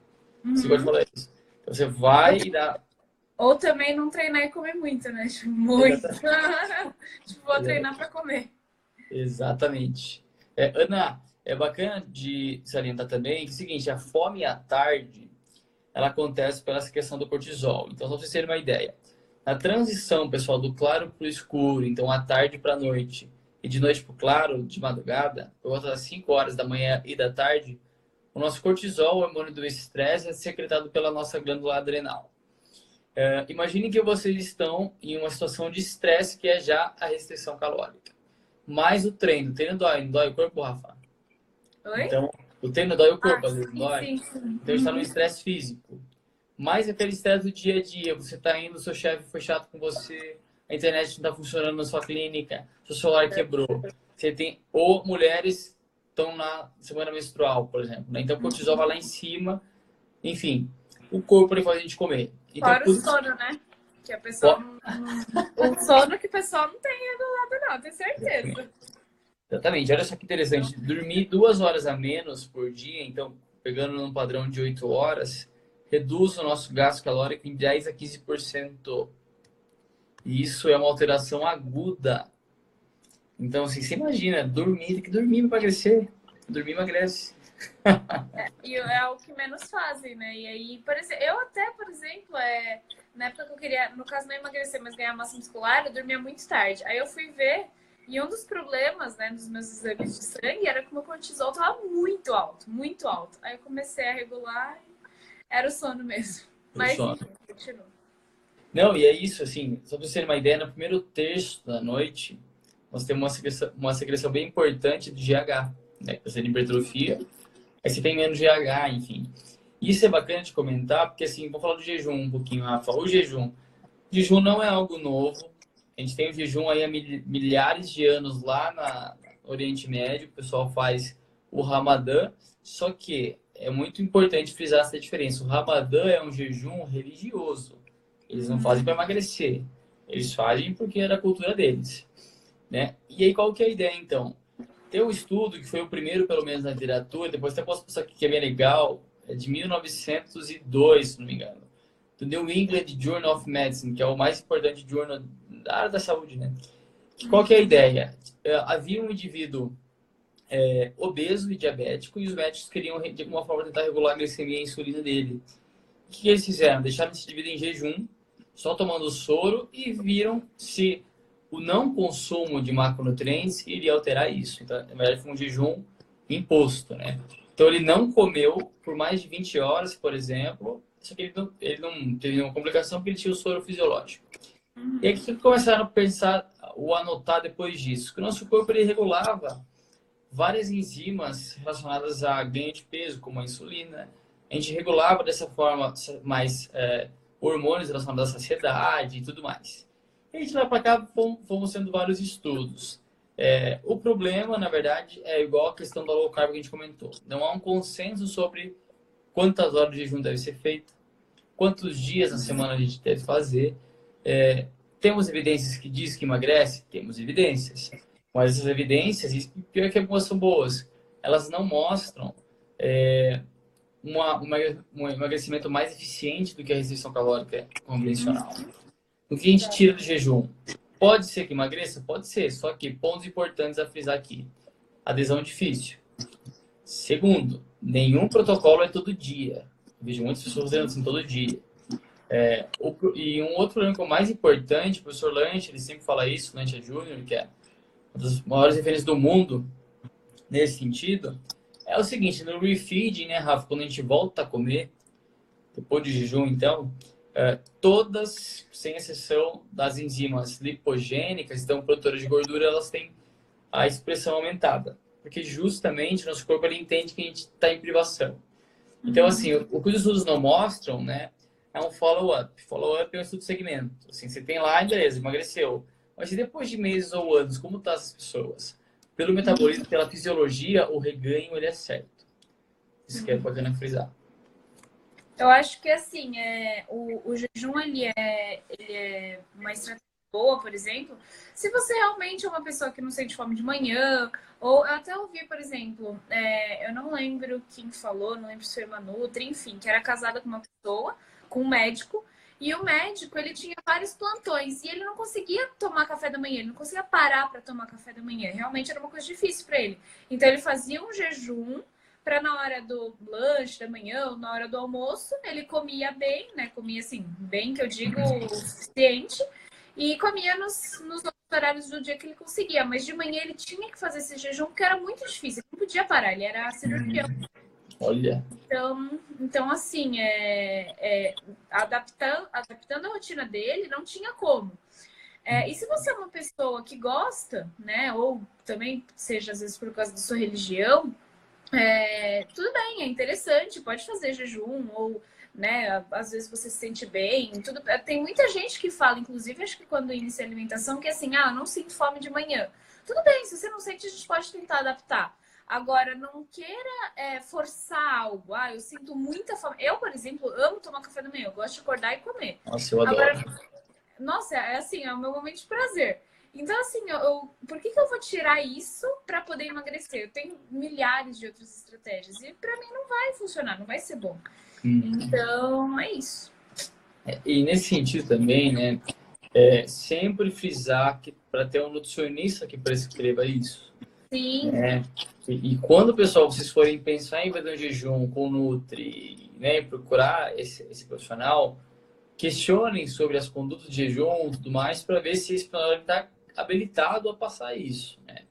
A: Você pode falar isso. Então, você vai e dá...
B: Ou também não treinar e comer muito, né? Tipo, muito. Tipo, vou treinar pra comer.
A: Exatamente. Ana, é bacana de salientar também que é o seguinte, a fome à tarde, ela acontece pela essa questão do cortisol. Então, só para vocês terem uma ideia. Na transição, pessoal, do claro para o escuro, então à tarde para a noite, e de noite para o claro, de madrugada, por volta das 5 horas da manhã e da tarde, o nosso cortisol, o hormônio do estresse, é secretado pela nossa glândula adrenal. Imagine que vocês estão em uma situação de estresse, que é já a restrição calórica. Mais o treino dói, não dói o corpo, Rafa?
B: Oi?
A: Então, o treino dói o corpo, às vezes não
B: sim,
A: dói.
B: sim, sim.
A: Então, a gente está no estresse físico. Mais aquele estresse do dia a dia. Você está indo, seu chefe foi chato com você, a internet não está funcionando na sua clínica, seu celular quebrou. Você tem... Ou mulheres estão na semana menstrual, por exemplo, né? Então, o cortisol vai lá em cima. Enfim, o corpo ele faz a gente comer. Então,
B: Fora o sono, né? Que a pessoa o sono que o pessoal não tem regulado, não, tenho certeza.
A: Exatamente. Olha só que interessante. Dormir 2 horas a menos por dia, então, pegando num padrão de 8 horas, reduz o nosso gasto calórico em 10 a 15%. E isso é uma alteração aguda. Então, assim, você imagina, tem que dormir para emagrecer. Dormir emagrece.
B: E é o que menos fazem, né? E aí, por exemplo, eu até, por exemplo, na época que eu queria, no caso, não emagrecer, mas ganhar massa muscular, eu dormia muito tarde. Aí eu fui ver, e um dos problemas, né, dos meus exames de sangue era que o meu cortisol tava muito alto, muito alto. Aí eu comecei a regular, era o sono mesmo. Mas, enfim, continua.
A: Não, e é isso, assim, só para você ter uma ideia, no primeiro terço da noite, nós temos uma secreção bem importante de GH, né? Que você tem hipertrofia, aí você tem menos GH, enfim. Isso é bacana de comentar, porque assim, vou falar do jejum um pouquinho, Rafa. O jejum não é algo novo. A gente tem o jejum aí há milhares de anos lá no Oriente Médio, o pessoal faz o Ramadã, só que é muito importante frisar essa diferença. O Ramadã é um jejum religioso. Eles não fazem para emagrecer, eles fazem porque é da cultura deles, né? E aí qual que é a ideia então? Tem um estudo que foi o primeiro, pelo menos na literatura, depois até posso passar aqui que é bem legal, é de 1902, se não me engano, do New England Journal of Medicine, que é o mais importante jornal da área da saúde, né? Qual que é a ideia? Havia um indivíduo obeso e diabético e os médicos queriam, de alguma forma, tentar regular a glicemia e a insulina dele. O que eles fizeram? Deixaram esse indivíduo em jejum, só tomando soro, e viram se o não consumo de macronutrientes iria alterar isso. Então, na verdade, foi um jejum imposto, né? Então, ele não comeu por mais de 20 horas, por exemplo, só que ele não teve nenhuma complicação porque ele tinha o soro fisiológico. E aí, o que começaram a pensar ou anotar depois disso? Que o nosso corpo ele regulava várias enzimas relacionadas a ganho de peso, como a insulina. A gente regulava dessa forma mais hormônios relacionados à saciedade e tudo mais. E a gente lá para cá fomos sendo vários estudos. O problema, na verdade, é igual a questão da low carb que a gente comentou. Não há um consenso sobre quantas horas de jejum deve ser feito, quantos dias na semana a gente deve fazer. Temos evidências que diz que emagrece? Temos evidências. Mas essas evidências, e pior que algumas são boas, elas não mostram um emagrecimento mais eficiente do que a restrição calórica convencional. O que a gente tira do jejum? Pode ser que emagreça? Pode ser, só que pontos importantes a frisar aqui. Adesão difícil. Segundo, nenhum protocolo é todo dia. Eu vejo muitas pessoas fazendo assim todo dia. E um outro problema que é o mais importante, o professor Lanche, ele sempre fala isso, Lanche Júnior, que é uma das maiores referências do mundo nesse sentido, é o seguinte, no refeeding, né, Rafa, quando a gente volta a comer, depois de jejum, então, todas, sem exceção das enzimas lipogênicas, então produtoras de gordura, elas têm a expressão aumentada, porque justamente nosso corpo ele entende que a gente está em privação. Então, assim, o que os estudos não mostram, né, é um follow-up. Follow-up é um estudo de segmento. Assim, você tem lá, beleza, emagreceu. Mas e depois de meses ou anos, como estão essas pessoas? Pelo metabolismo, pela fisiologia, o reganho ele é certo. Isso que é bacana frisar.
B: Eu acho que assim, o jejum ele é uma estratégia boa, por exemplo, se você realmente é uma pessoa que não sente fome de manhã, ou eu até ouvi, por exemplo, eu não lembro quem falou, não lembro se foi uma Nutri, enfim, que era casada com uma pessoa, com um médico, e o médico ele tinha vários plantões e ele não conseguia tomar café da manhã, ele não conseguia parar para tomar café da manhã, realmente era uma coisa difícil para ele. Então ele fazia um jejum para na hora do lanche da manhã ou na hora do almoço, ele comia bem, né? Comia assim, bem que eu digo o suficiente, e comia nos outros horários do dia que ele conseguia. Mas de manhã ele tinha que fazer esse jejum, porque era muito difícil, ele não podia parar, ele era cirurgião.
A: Olha.
B: Então assim, adaptando a rotina dele, não tinha como. E se você é uma pessoa que gosta, né, ou também seja às vezes por causa da sua religião, tudo bem, é interessante, pode fazer jejum, ou, né, às vezes você se sente bem, tudo. Tem muita gente que fala, inclusive, acho que quando inicia a alimentação, que é assim, eu não sinto fome de manhã. Tudo bem, se você não sente, a gente pode tentar adaptar. Agora, não queira forçar algo. Eu sinto muita fome. Eu, por exemplo, amo tomar café da manhã, eu gosto de acordar e comer.
A: Nossa, eu adoro.
B: Agora, nossa, é assim, é o meu momento de prazer. Então, assim, por que eu vou tirar isso para poder emagrecer? Eu tenho milhares de outras estratégias e para mim não vai funcionar, não vai ser bom. Então, é isso.
A: E nesse sentido também, né, sempre frisar que para ter um nutricionista que prescreva isso.
B: Sim.
A: Né? E quando, pessoal, vocês forem pensar em fazer um jejum com Nutri, né, procurar esse profissional, questionem sobre as condutas de jejum e tudo mais para ver se esse profissional está habilitado a passar isso, né?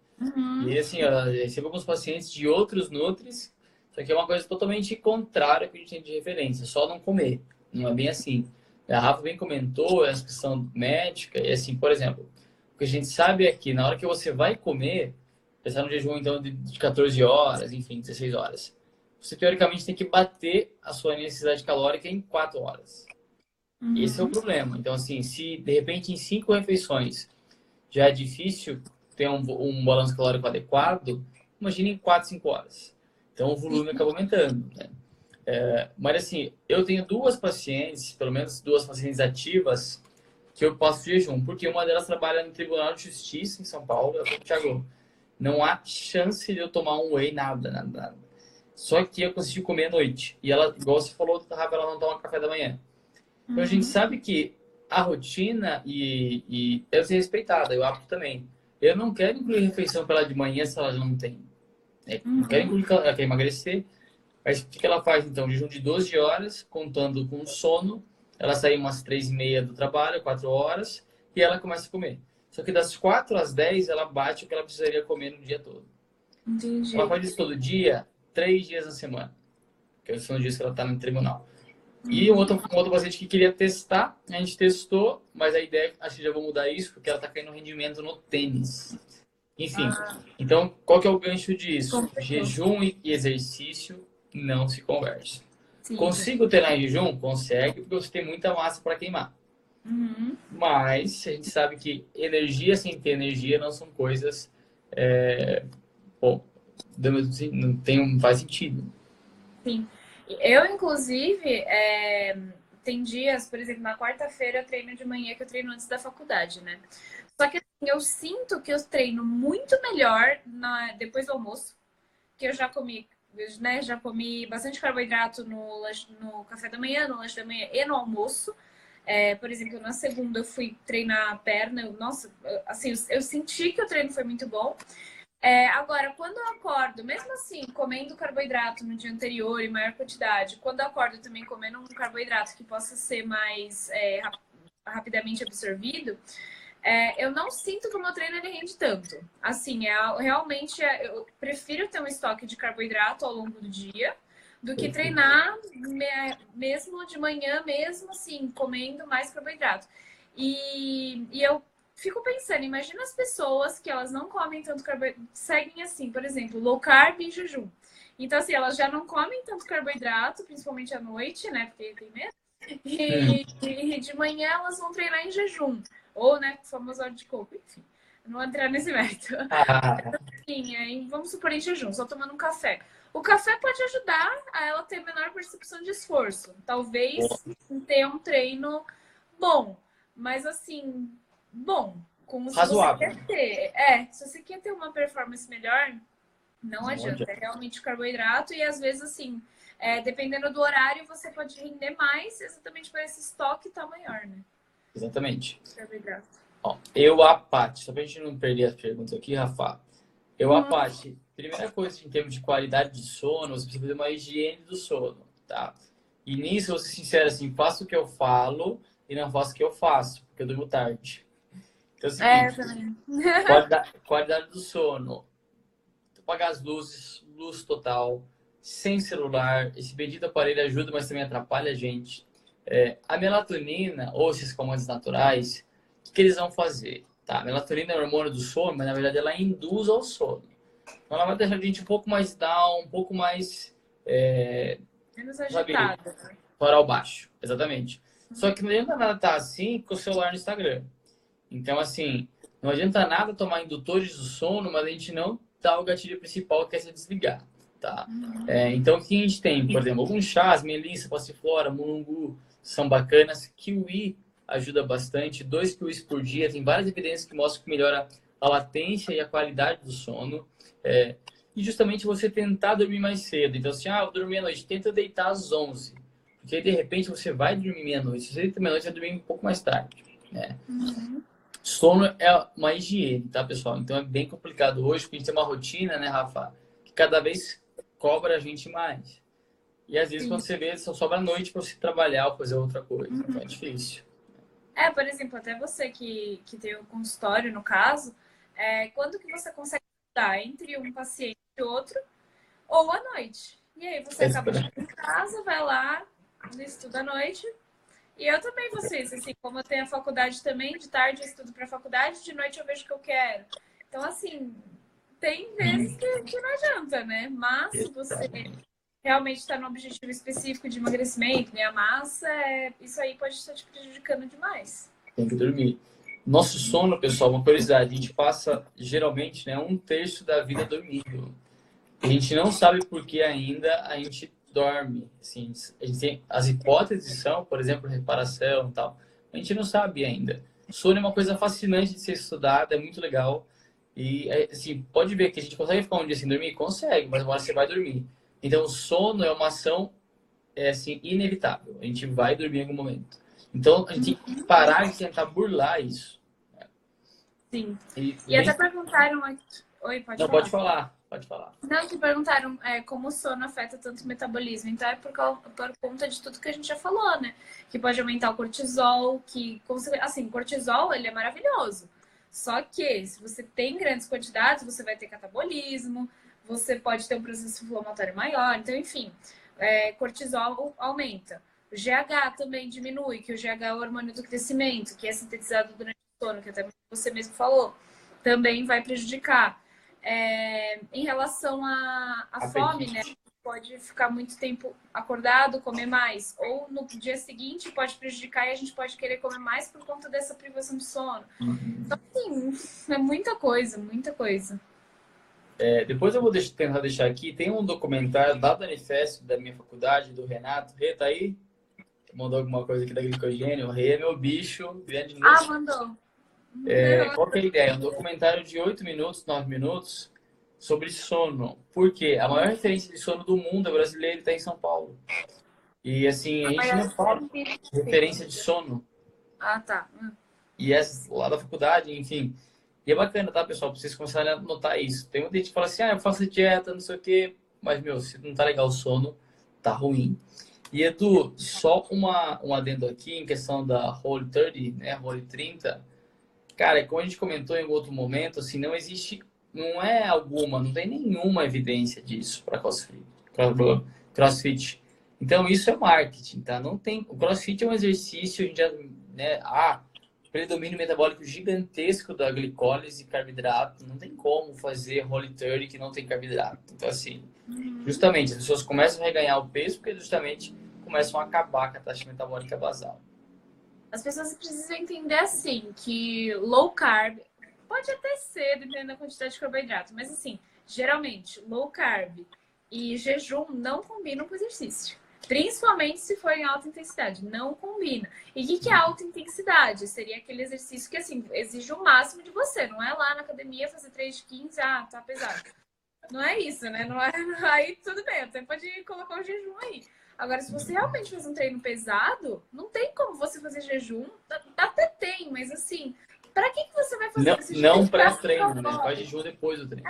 A: E assim, eu recebo alguns pacientes de outros Nutris, só que é uma coisa totalmente contrária que a gente tem de referência, só não comer. Não é bem assim. A Rafa bem comentou essa questão médica, e assim, por exemplo, o que a gente sabe é que na hora que você vai comer, pensar no jejum então de 14 horas, enfim, 16 horas, você teoricamente tem que bater a sua necessidade calórica em 4 horas. Esse é o problema. Então, assim, se de repente em 5 refeições já é difícil ter um balanço calórico adequado, imagine em 4, 5 horas. Então o volume acaba aumentando, né? Mas assim, eu tenho duas pacientes, pelo menos duas pacientes ativas, que eu passo jejum, porque uma delas trabalha no Tribunal de Justiça em São Paulo. Eu falei, Thiago, não há chance de eu tomar um whey, nada, nada, nada. Só que eu consigo comer à noite. E ela, igual você falou, Rafa, ela não toma café da manhã. Então a gente sabe que a rotina e deve ser respeitada, eu acho também. Eu não quero incluir refeição para ela de manhã se ela não tem. Não quero incluir, ela quer emagrecer. Mas o que ela faz então? Jejum de 12 horas, contando com sono. Ela sai umas 3h30 do trabalho, 4 horas, e ela começa a comer. Só que das 4 às 10 ela bate o que ela precisaria comer no dia todo.
B: Entendi.
A: Ela faz isso todo dia, 3 dias na semana. Que são os dias que ela está no tribunal. E um outro paciente que queria testar, a gente testou, mas a ideia, acho que já vou mudar isso, porque ela está caindo rendimento no tênis. Enfim, então qual que é o gancho disso? Jejum e exercício não se conversam.
B: Sim.
A: Consigo treinar em jejum? Consegue, porque você tem muita massa para queimar. Mas a gente sabe que energia sem ter energia não são coisas. Bom, não faz sentido.
B: Sim. Eu, inclusive, tem dias, por exemplo, na quarta-feira eu treino de manhã, que eu treino antes da faculdade, né? Só que assim, eu sinto que eu treino muito melhor depois do almoço, que eu já comi, né? Já comi bastante carboidrato no café da manhã, no lanche da manhã e no almoço. Por exemplo, na segunda eu fui treinar a perna, nossa, assim, eu senti que o treino foi muito bom. Agora, quando eu acordo, mesmo assim, comendo carboidrato no dia anterior em maior quantidade, quando eu acordo também comendo um carboidrato que possa ser mais rapidamente absorvido, eu não sinto que o meu treino ele rende tanto. Assim, realmente eu prefiro ter um estoque de carboidrato ao longo do dia do que treinar mesmo de manhã, mesmo assim, comendo mais carboidrato. E eu fico pensando, imagina as pessoas que elas não comem tanto carboidrato, seguem assim, por exemplo, low carb e jejum. Então, assim, elas já não comem tanto carboidrato, principalmente à noite, né? Porque tem medo. E de manhã elas vão treinar em jejum. Ou, né, o famoso óleo de coco, enfim. Não vou entrar nesse mérito. Sim, vamos supor em jejum, só tomando um café. O café pode ajudar a ela ter menor percepção de esforço. Talvez ter um treino bom. Mas assim, bom, como se você
A: Razoável.
B: quer ter. Se você quer ter uma performance melhor, não adianta. É realmente carboidrato e às vezes assim, dependendo do horário, você pode render mais exatamente por esse estoque estar maior, né?
A: Exatamente.
B: Carboidrato.
A: Ó, a Paty, só pra gente não perder as perguntas aqui, Rafa. A Paty, primeira coisa em termos de qualidade de sono, você precisa fazer uma higiene do sono, tá? E nisso, eu vou ser sincero assim, faço o que eu falo e não faço o que eu faço, porque eu durmo tarde. Então é o seguinte,
B: Também.
A: qualidade do sono, apagar as luzes, luz total, sem celular. Esse bendito aparelho ajuda, mas também atrapalha a gente. A melatonina, ou esses comandos naturais, o que eles vão fazer? Tá, a melatonina é o hormônio do sono, mas na verdade ela induz ao sono. Então ela vai deixar a gente um pouco mais down, um pouco mais,
B: Menos
A: sabe,
B: agitada.
A: para baixo. Exatamente. Só que não adianta nada estar assim com o celular no Instagram. Então, assim, não adianta nada tomar indutores do sono, mas a gente não dá o gatilho principal, que é se desligar, tá? Então, o que a gente tem? Por exemplo, alguns chás, melissa, passiflora, mulungu, são bacanas. Kiwi ajuda bastante. 2 kiwis por dia. Tem várias evidências que mostram que melhora a latência e a qualidade do sono. E justamente você tentar dormir mais cedo. Então, assim, vou dormir à noite. Tenta deitar às 11. Porque, de repente, você vai dormir meia-noite. Se você deita meia-noite, você vai dormir um pouco mais tarde, né? Sono é uma higiene, tá, pessoal? Então é bem complicado hoje, porque a gente tem uma rotina, né, Rafa, que cada vez cobra a gente mais. E às vezes, quando você vê, só sobra a noite para você trabalhar ou fazer outra coisa. Então é difícil.
B: Por exemplo, até você que tem o consultório, no caso, quando que você consegue estudar entre um paciente e outro, ou à noite? E aí você acaba chegando em casa, vai lá, estuda à noite. E eu também faço isso, assim, como eu tenho a faculdade também, de tarde eu estudo para a faculdade, de noite eu vejo o que eu quero. Então, assim, tem vezes que não adianta, né? Mas se você realmente está no objetivo específico de emagrecimento, ganhar massa, isso aí pode estar te prejudicando demais.
A: Tem que dormir. Nosso sono, pessoal, uma curiosidade, a gente passa geralmente, né, 1/3 da vida dormindo. A gente não sabe por que ainda a gente dorme. Assim, a gente tem, as hipóteses são, por exemplo, reparação e tal. A gente não sabe ainda. Sono é uma coisa fascinante de ser estudada, é muito legal. E, assim, pode ver que a gente consegue ficar um dia sem dormir? Consegue, mas uma hora você vai dormir. Então, o sono é uma ação, assim, inevitável. A gente vai dormir em algum momento. Então, a gente tem que parar de tentar burlar isso.
B: Sim.
A: E
B: Até perguntaram aqui... Oi, pode
A: não,
B: falar.
A: pode falar. Pode falar.
B: Não, te perguntaram como o sono afeta tanto o metabolismo. Então é por conta de tudo que a gente já falou, né? Que pode aumentar o cortisol, que, assim, cortisol, ele é maravilhoso. Só que, se você tem grandes quantidades, você vai ter catabolismo, você pode ter um processo inflamatório maior. Então, enfim, cortisol aumenta. O GH também diminui, que o GH é o hormônio do crescimento, que é sintetizado durante o sono, que até você mesmo falou. Também vai prejudicar. Em relação à fome, né? Pode ficar muito tempo acordado, comer mais. Ou no dia seguinte pode prejudicar e a gente pode querer comer mais por conta dessa privação de sono. Então, assim, é muita coisa, muita coisa.
A: Depois eu vou tentar deixar aqui. Tem um documentário lá do Manifesto da minha faculdade, do Renato. Rê, tá aí? Mandou alguma coisa aqui da glicogênio. O Rê é meu bicho. Grande
B: Mandou.
A: Qual que é a ideia? É um documentário de 8 minutos, 9 minutos sobre sono. Por quê? A maior referência de sono do mundo é brasileiro e está em São Paulo. E assim, a gente não fala de referência de sono.
B: Tá.
A: E lá da faculdade, enfim. E é bacana, tá, pessoal? Pra vocês começarem a notar isso. Tem muita gente que fala assim, eu faço dieta, não sei o quê. Mas, meu, se não tá legal o sono, tá ruim. E, Edu, só um adendo aqui em questão da Whole 30, né? Whole 30. Cara, como a gente comentou em outro momento, assim, não existe, não tem nenhuma evidência disso para CrossFit. Então, isso é marketing, tá? Não tem, o CrossFit é um exercício, a gente já, né, predomínio metabólico gigantesco da glicólise e carboidrato, não tem como fazer Whole 30 que não tem carboidrato. Então, assim, justamente, as pessoas começam a reganhar o peso porque justamente começam a acabar com a taxa metabólica basal.
B: As pessoas precisam entender assim, que low carb pode até ser, dependendo da quantidade de carboidrato, mas assim, geralmente, low carb E jejum não combina com exercício. Principalmente se for em alta intensidade. Não combina. E o que é alta intensidade? Seria aquele exercício que, assim, exige o máximo de você. Não é lá na academia fazer 3 de 15, tá pesado. Não é isso, né? Não é... Aí tudo bem, até pode colocar o jejum aí. Agora, se você realmente faz um treino pesado, não tem como você fazer jejum. Até tem, mas assim, para que você vai fazer esse jejum?
A: Não pré-treino, né? Faz jejum depois do treino.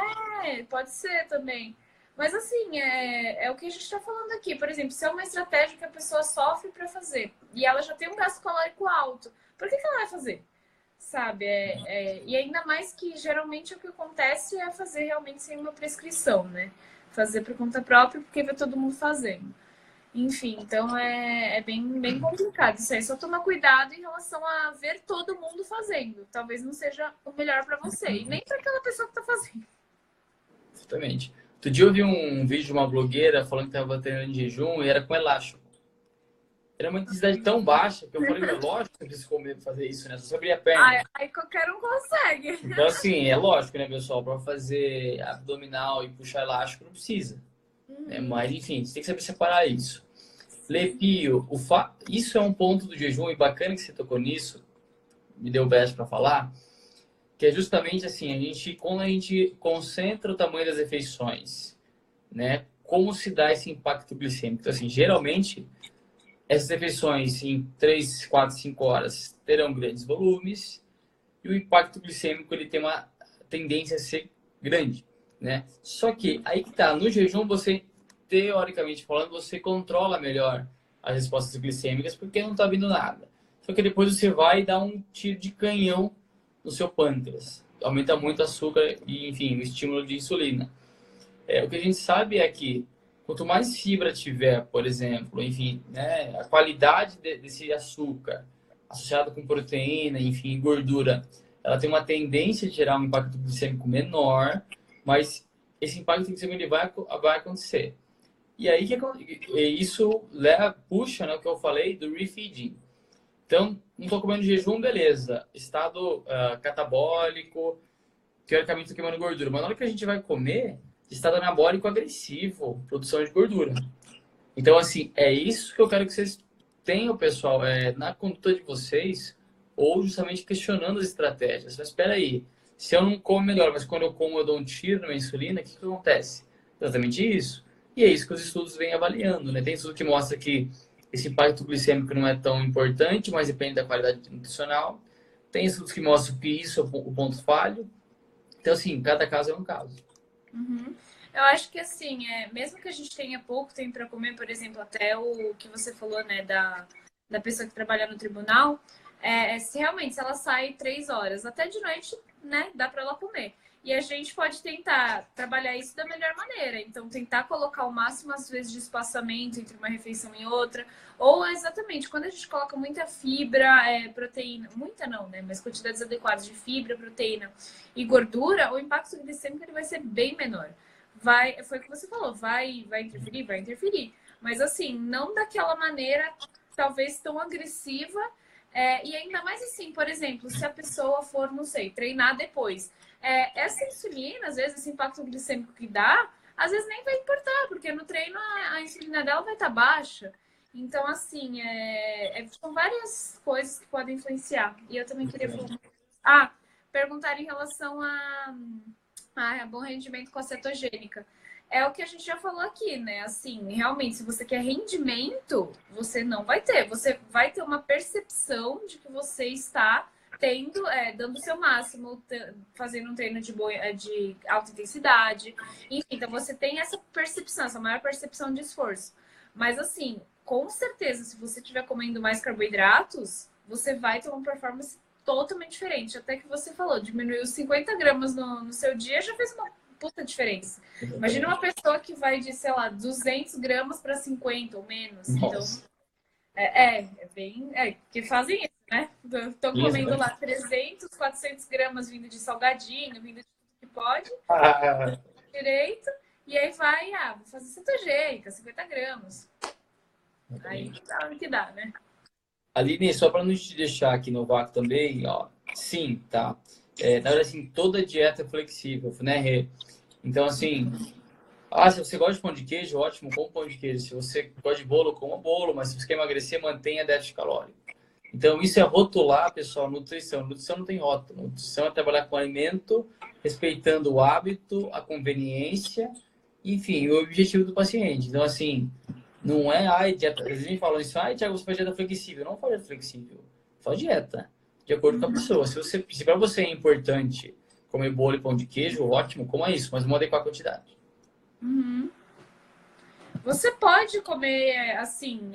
B: Pode ser também. Mas assim, é o que a gente está falando aqui. Por exemplo, se é uma estratégia que a pessoa sofre para fazer e ela já tem um gasto calórico alto, por que ela vai fazer? Sabe? E ainda mais que geralmente o que acontece é fazer realmente sem uma prescrição, né? Fazer por conta própria porque vê todo mundo fazendo. Enfim, então é bem complicado isso aí. Só tomar cuidado em relação a ver todo mundo fazendo. Talvez não seja o melhor para você e nem para aquela pessoa que está fazendo.
A: Exatamente. Outro dia eu vi um vídeo de uma blogueira falando que estava treinando em jejum e era com elástico. Era uma intensidade tão baixa que eu falei, meu, lógico que eu preciso comer pra fazer isso, né? Só abrir a perna.
B: Aí qualquer um consegue.
A: Então, assim, é lógico, né, pessoal? Para fazer abdominal e puxar elástico não precisa. Mas, enfim, você tem que saber separar isso. Lepio, isso é um ponto do jejum e bacana que você tocou nisso, me deu o best para falar, que é justamente assim, quando a gente concentra o tamanho das refeições, né? Como se dá esse impacto glicêmico? Então, assim, geralmente, essas refeições em 3, 4, 5 horas terão grandes volumes e o impacto glicêmico ele tem uma tendência a ser grande, né? Só que aí que tá, no jejum você, teoricamente falando, você controla melhor as respostas glicêmicas porque não tá vindo nada. Só que depois você vai e dá um tiro de canhão no seu pâncreas. Aumenta muito o açúcar e, enfim, o estímulo de insulina. O que a gente sabe é que quanto mais fibra tiver, por exemplo, enfim, né, a qualidade desse açúcar associado com proteína, enfim, gordura, ela tem uma tendência de gerar um impacto glicêmico menor, mas esse impacto glicêmico ele vai acontecer. E aí isso puxa, né, o que eu falei do refeeding. Então, não estou comendo jejum, beleza. Estado catabólico, teoricamente estou queimando gordura. Mas na hora que a gente vai comer, estado anabólico agressivo, produção de gordura. Então, assim, é isso que eu quero que vocês tenham, pessoal, na conduta de vocês, ou justamente questionando as estratégias. Mas espera aí, se eu não como melhor, mas quando eu como eu dou um tiro na minha insulina, o que acontece? Exatamente isso. E é isso que os estudos vêm avaliando, né? Tem estudo que mostra que esse impacto glicêmico não é tão importante, mas depende da qualidade nutricional. Tem estudos que mostram que isso é o ponto falho. Então, assim, cada caso é um caso.
B: Uhum. Eu acho que assim, mesmo que a gente tenha pouco tempo para comer, por exemplo, até o que você falou, né, da pessoa que trabalha no tribunal, se realmente se ela sai 3 horas, até de noite, né, dá para ela comer. E a gente pode tentar trabalhar isso da melhor maneira. Então, tentar colocar o máximo, às vezes, de espaçamento entre uma refeição e outra. Ou, exatamente, quando a gente coloca muita fibra, proteína... Muita não, né? Mas quantidades adequadas de fibra, proteína e gordura, o impacto glicêmico ele vai ser bem menor. Foi o que você falou, vai interferir? Vai interferir. Mas, assim, não daquela maneira, talvez, tão agressiva. E ainda mais assim, por exemplo, se a pessoa for, não sei, treinar depois... essa insulina, às vezes, esse impacto glicêmico que dá, às vezes nem vai importar, porque no treino a insulina dela vai estar baixa. Então, assim, são várias coisas que podem influenciar. E eu também queria perguntar em relação a bom rendimento com a cetogênica. É o que a gente já falou aqui, né? Assim, realmente, se você quer rendimento, você não vai ter. Você vai ter uma percepção de que você está dando o seu máximo, fazendo um treino de alta intensidade. Enfim, então você tem essa percepção, essa maior percepção de esforço. Mas assim, com certeza, se você estiver comendo mais carboidratos, você vai ter uma performance totalmente diferente. Até que você falou, diminuiu 50 gramas no seu dia, já fez uma puta diferença. Imagina uma pessoa que vai de, sei lá, 200 gramas para 50 ou menos.
A: Nossa.
B: Então, que fazem isso, né? Estão comendo lá 300, 400 gramas vindo de salgadinho, vindo de tudo que pode, direito, e aí vou fazer cetogênica, 50 gramas. Aí dá o que dá, né?
A: Aline, só para não te deixar aqui no vácuo também, ó, sim, tá? Na verdade, assim, toda dieta é flexível, né, Rê? Então, assim, Ah, se você gosta de pão de queijo, ótimo, coma pão de queijo. Se você gosta de bolo, coma bolo. Mas se você quer emagrecer, mantenha déficit calórico. Então, isso é rotular, pessoal, nutrição. Nutrição não tem rótulo. Nutrição é trabalhar com alimento, respeitando o hábito, a conveniência, enfim, o objetivo do paciente. Então, assim, não é, ai, dieta. Eles me falam isso, ai, Thiago, você faz dieta flexível. Não faz dieta flexível. Faz dieta, de acordo com a pessoa. Se para você é importante comer bolo e pão de queijo, ótimo, coma isso, mas não adequar a quantidade.
B: Uhum. Você pode comer, assim,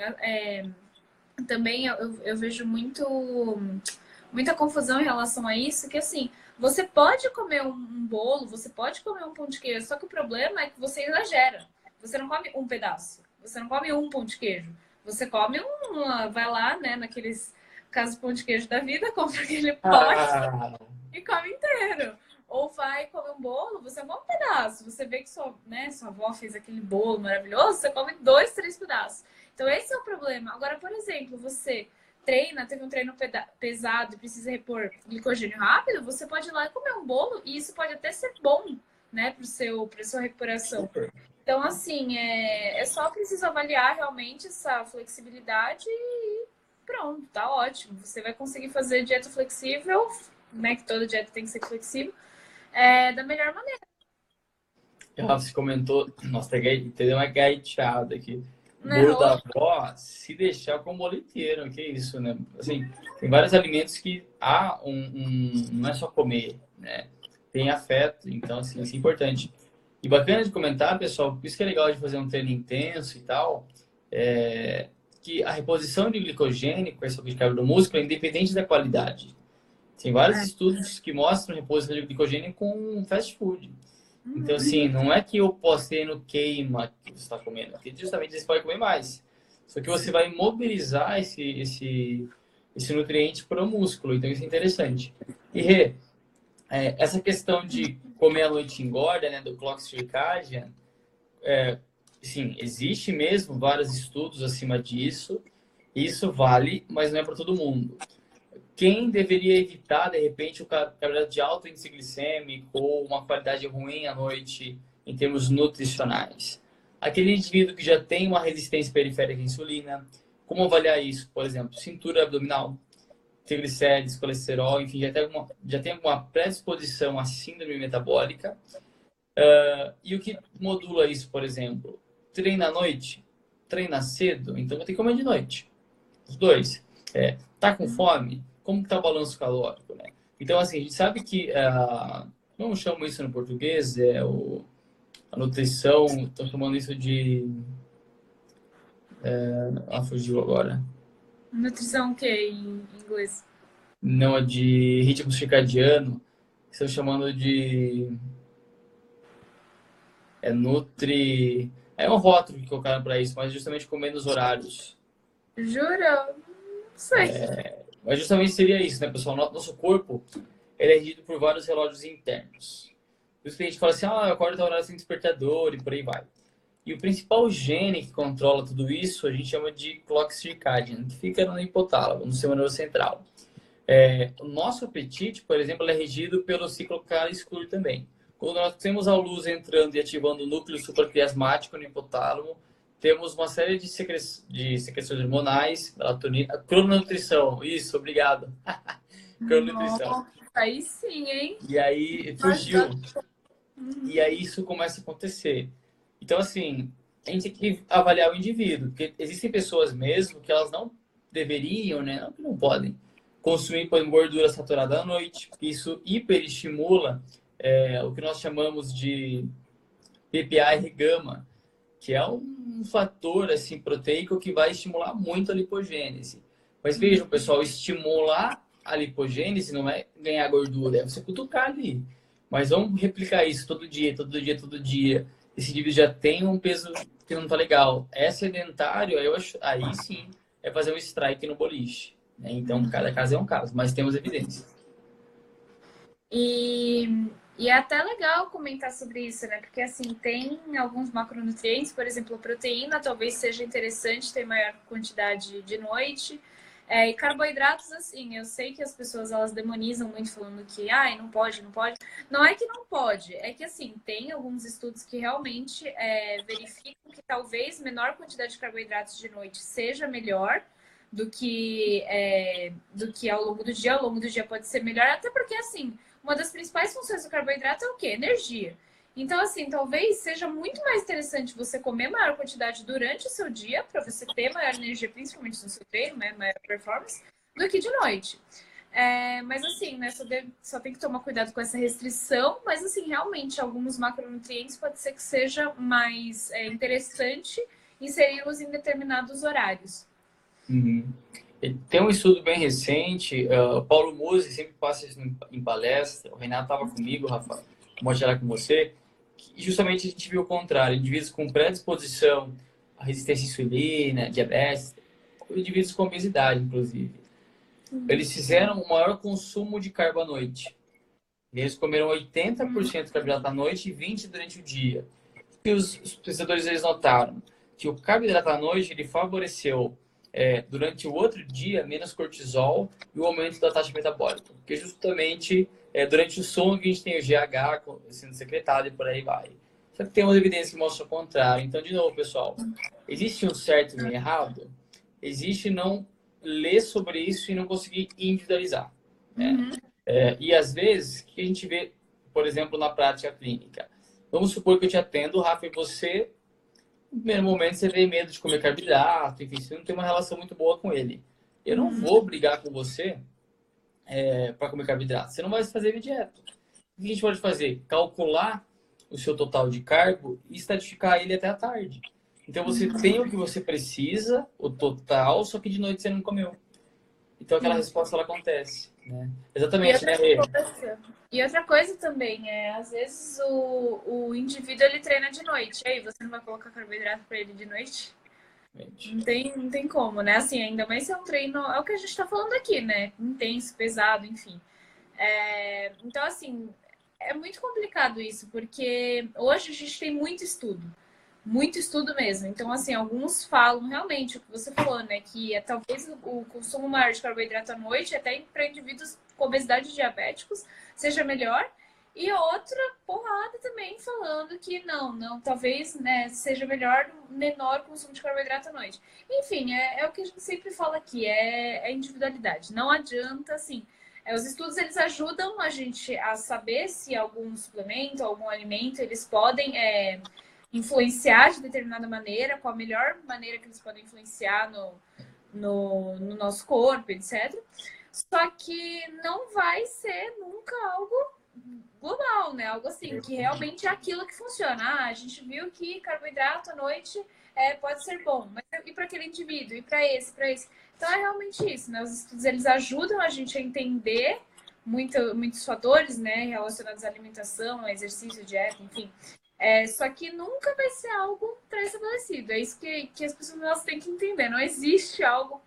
B: também eu vejo muita confusão em relação a isso, que assim, você pode comer um bolo, você pode comer um pão de queijo, só que o problema é que você exagera. Você não come um pedaço, você não come um pão de queijo. Você come vai lá, né, naqueles casos pão de queijo da vida, compra aquele pote e come inteiro. Ou vai comer um bolo, você come um pedaço. Você vê que sua avó fez aquele bolo maravilhoso, você come 2, 3 pedaços. Então, esse é o problema. Agora, por exemplo, você teve um treino pesado e precisa repor glicogênio rápido, você pode ir lá e comer um bolo e isso pode até ser bom, né, para sua recuperação.
A: Super.
B: Então, assim, é só preciso avaliar realmente essa flexibilidade e pronto, tá ótimo. Você vai conseguir fazer dieta flexível, né, que toda dieta tem que ser flexível, da melhor maneira.
A: Você comentou, nossa, teve uma gaiteada aqui. O
B: Né?
A: bolo da avó, se deixar com o bolo inteiro, que isso, né? Assim, tem vários alimentos que não é só comer, né? Tem afeto, então, assim, isso é importante. E bacana de comentar, pessoal, por isso que é legal de fazer um treino intenso e tal, que a reposição de glicogênio com essa de carga do músculo é independente da qualidade. Tem vários estudos que mostram reposição de glicogênio com fast food. Então, assim, não é que o pós-treino queima que você está comendo, porque justamente você pode comer mais. Só que você vai mobilizar esse nutriente para o músculo. Então, isso é interessante. E, Rê, essa questão de comer à noite engorda, né, do clock circadian, sim, existe mesmo vários estudos acima disso. Isso vale, mas não é para todo mundo. Quem deveria evitar, de repente, o carboidrato de alto índice glicêmico ou uma qualidade ruim à noite em termos nutricionais? Aquele indivíduo que já tem uma resistência periférica à insulina, como avaliar isso? Por exemplo, cintura abdominal, triglicérides, colesterol, enfim, já tem alguma predisposição à síndrome metabólica. E o que modula isso, por exemplo? Treina à noite? Treina cedo? Então, vou ter que comer de noite. Os dois. Tá com fome? Como que tá o balanço calórico, né? Então, assim, a gente sabe que, como chamam isso no português, a nutrição, estão chamando isso de... fugiu agora.
B: Nutrição o quê em inglês?
A: Não, é de ritmo circadiano. Estão chamando de... Nutri... É um rótulo que colocaram para isso, mas justamente com menos horários.
B: Jura? Não sei.
A: Mas justamente seria isso, né, pessoal? Nosso corpo, ele é regido por vários relógios internos. Por isso que a gente fala assim, eu acordo a horário sem despertador e por aí vai. E o principal gene que controla tudo isso, a gente chama de clock circadian, que fica no hipotálamo, no sistema nervoso central. O nosso apetite, por exemplo, é regido pelo ciclo claro-escuro também. Quando nós temos a luz entrando e ativando o núcleo supraquiasmático no hipotálamo, temos uma série de secreções hormonais, melatonina, crononutrição. Isso, obrigado. Crononutrição.
B: Nossa, aí sim, hein?
A: E aí fugiu. E aí isso começa a acontecer. Então, assim, a gente tem que avaliar o indivíduo, porque existem pessoas mesmo que elas não deveriam, né? Não que não podem consumir, por exemplo, gordura saturada à noite. Isso hiperestimula o que nós chamamos de PPAR-gama, que é um fator assim, proteico que vai estimular muito a lipogênese. Mas vejam, pessoal, estimular a lipogênese não é ganhar gordura, é você cutucar ali. Mas vamos replicar isso todo dia, todo dia, todo dia. Esse indivíduo já tem um peso que não tá legal. É sedentário, aí sim é fazer um strike no boliche. Né? Então, cada caso é um caso, mas temos evidências.
B: E é até legal comentar sobre isso, né? Porque, assim, tem alguns macronutrientes, por exemplo, a proteína talvez seja interessante ter maior quantidade de noite. E carboidratos, assim, eu sei que as pessoas elas demonizam muito falando que não pode, não pode. Não é que não pode, é que assim, tem alguns estudos que realmente verificam que talvez menor quantidade de carboidratos de noite seja melhor do que ao longo do dia. Ao longo do dia pode ser melhor, até porque assim, uma das principais funções do carboidrato é o quê? Energia. Então, assim, talvez seja muito mais interessante você comer maior quantidade durante o seu dia, para você ter maior energia, principalmente no seu treino, né, maior performance, do que de noite. Mas assim, né, só tem que tomar cuidado com essa restrição, mas assim, realmente, alguns macronutrientes pode ser que seja mais interessante inseri-los em determinados horários.
A: Uhum. Tem um estudo bem recente, o Paulo Musi sempre passa isso em palestra, o Renato estava comigo, Rafa, compartilhar com você, que justamente a gente viu o contrário, indivíduos com predisposição à resistência à insulina, diabetes, indivíduos com obesidade, inclusive. Eles fizeram o maior consumo de carbo à noite. Eles comeram 80% de carboidrato à noite e 20% durante o dia. E os pesquisadores eles notaram que o carboidrato à noite ele favoreceu durante o outro dia menos cortisol e o aumento da taxa metabólica, porque justamente durante o sono que a gente tem o GH sendo secretado e por aí vai. Só que tem umas evidências que mostram o contrário. Então, de novo, pessoal, existe um certo e um errado, existe não ler sobre isso e não conseguir individualizar. Né? E às vezes, o que a gente vê, por exemplo, na prática clínica? Vamos supor que eu te atendo, Rafa, e você, no primeiro momento, você vê medo de comer carboidrato, enfim, você não tem uma relação muito boa com ele. Eu não vou brigar com você para comer carboidrato. Você não vai fazer minha dieta. O que a gente pode fazer? Calcular o seu total de carbo e estatificar ele até a tarde. Então você tem o que você precisa, o total, só que de noite você não comeu. Então aquela resposta ela acontece, né? Exatamente, né?
B: E outra coisa também às vezes o indivíduo ele treina de noite. E aí você não vai colocar carboidrato para ele de noite? Não tem como, né? Assim, ainda mais se é um treino, é o que a gente tá falando aqui, né? Intenso, pesado, enfim. Então, assim, é muito complicado isso, porque hoje a gente tem muito estudo mesmo. Então, assim, alguns falam realmente o que você falou, né? Que talvez o consumo maior de carboidrato à noite, até para indivíduos com obesidade e diabéticos, seja melhor. E outra porrada também falando que não, talvez né, seja melhor menor consumo de carboidrato à noite. Enfim, é o que a gente sempre fala aqui, é individualidade. Não adianta, assim, os estudos eles ajudam a gente a saber se algum suplemento, algum alimento, eles podem influenciar de determinada maneira, qual a melhor maneira que eles podem influenciar no nosso corpo, etc. Só que não vai ser nunca algo global, né? Algo assim, que realmente é aquilo que funciona. A gente viu que carboidrato à noite pode ser bom, mas e para aquele indivíduo? E para esse, para esse? Então é realmente isso, né? Os estudos eles ajudam a gente a entender muitos fatores, né? Relacionados à alimentação, exercício, dieta, enfim. Só que nunca vai ser algo pré-estabelecido. É isso que as pessoas elas têm que entender. Não existe algo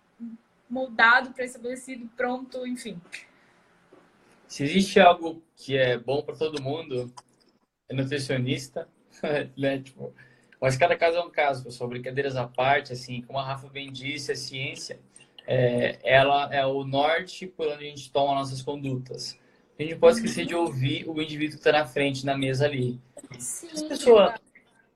B: moldado, pré-estabelecido, pronto, enfim.
A: Se existe algo que é bom para todo mundo, é nutricionista, né? Tipo, mas cada caso é um caso, pessoal. Brincadeiras à parte, assim, como a Rafa bem disse, a ciência, ela é o norte por onde a gente toma nossas condutas. A gente não pode esquecer de ouvir o indivíduo que está na frente, na mesa ali.
B: Sim,
A: Se a pessoa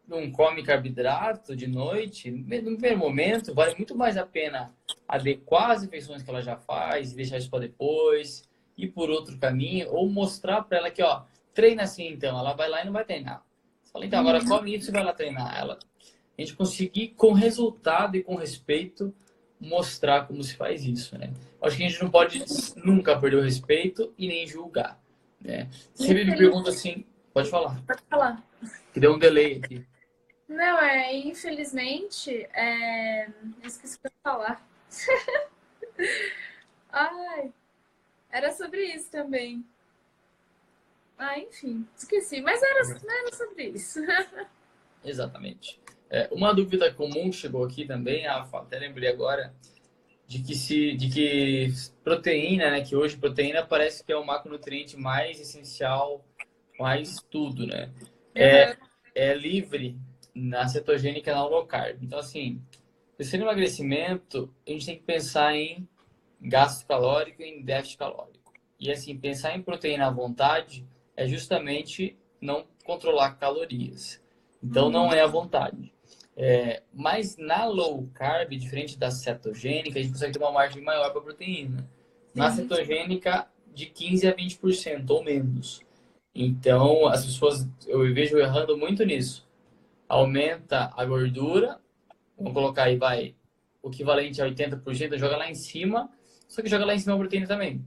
A: não come carboidrato de noite, no primeiro momento, vale muito mais a pena adequar as refeições que ela já faz e deixar isso para depois, ir por outro caminho, ou mostrar para ela que, ó, treina assim então, ela vai lá e não vai treinar. Você fala, então, agora come isso e vai lá treinar. A gente conseguir, com resultado e com respeito, mostrar como se faz isso, né? Acho que a gente não pode nunca perder o respeito e nem julgar, né? Sempre me pergunta assim, pode falar.
B: Pode falar.
A: Que deu um delay aqui.
B: Não, infelizmente, esqueci o que eu ia falar. Ai, era sobre isso também. Enfim, esqueci, mas não era sobre isso.
A: Exatamente. Uma dúvida comum que chegou aqui também, Rafa, até lembrei agora, de que proteína, né? Que hoje proteína parece que é o macronutriente mais essencial, mais tudo, né? É livre na cetogênica e na low carb. Então, assim, se no emagrecimento, a gente tem que pensar em gasto calórico e em déficit calórico. E assim, pensar em proteína à vontade é justamente não controlar calorias. Então, não é à vontade. Mas na low carb, diferente da cetogênica, a gente consegue ter uma margem maior para proteína. Na cetogênica, de 15 a 20% ou menos. Então, as pessoas, eu vejo errando muito nisso. Aumenta a gordura, vamos colocar aí, vai, o equivalente a 80%, joga lá em cima, só que joga lá em cima a proteína também.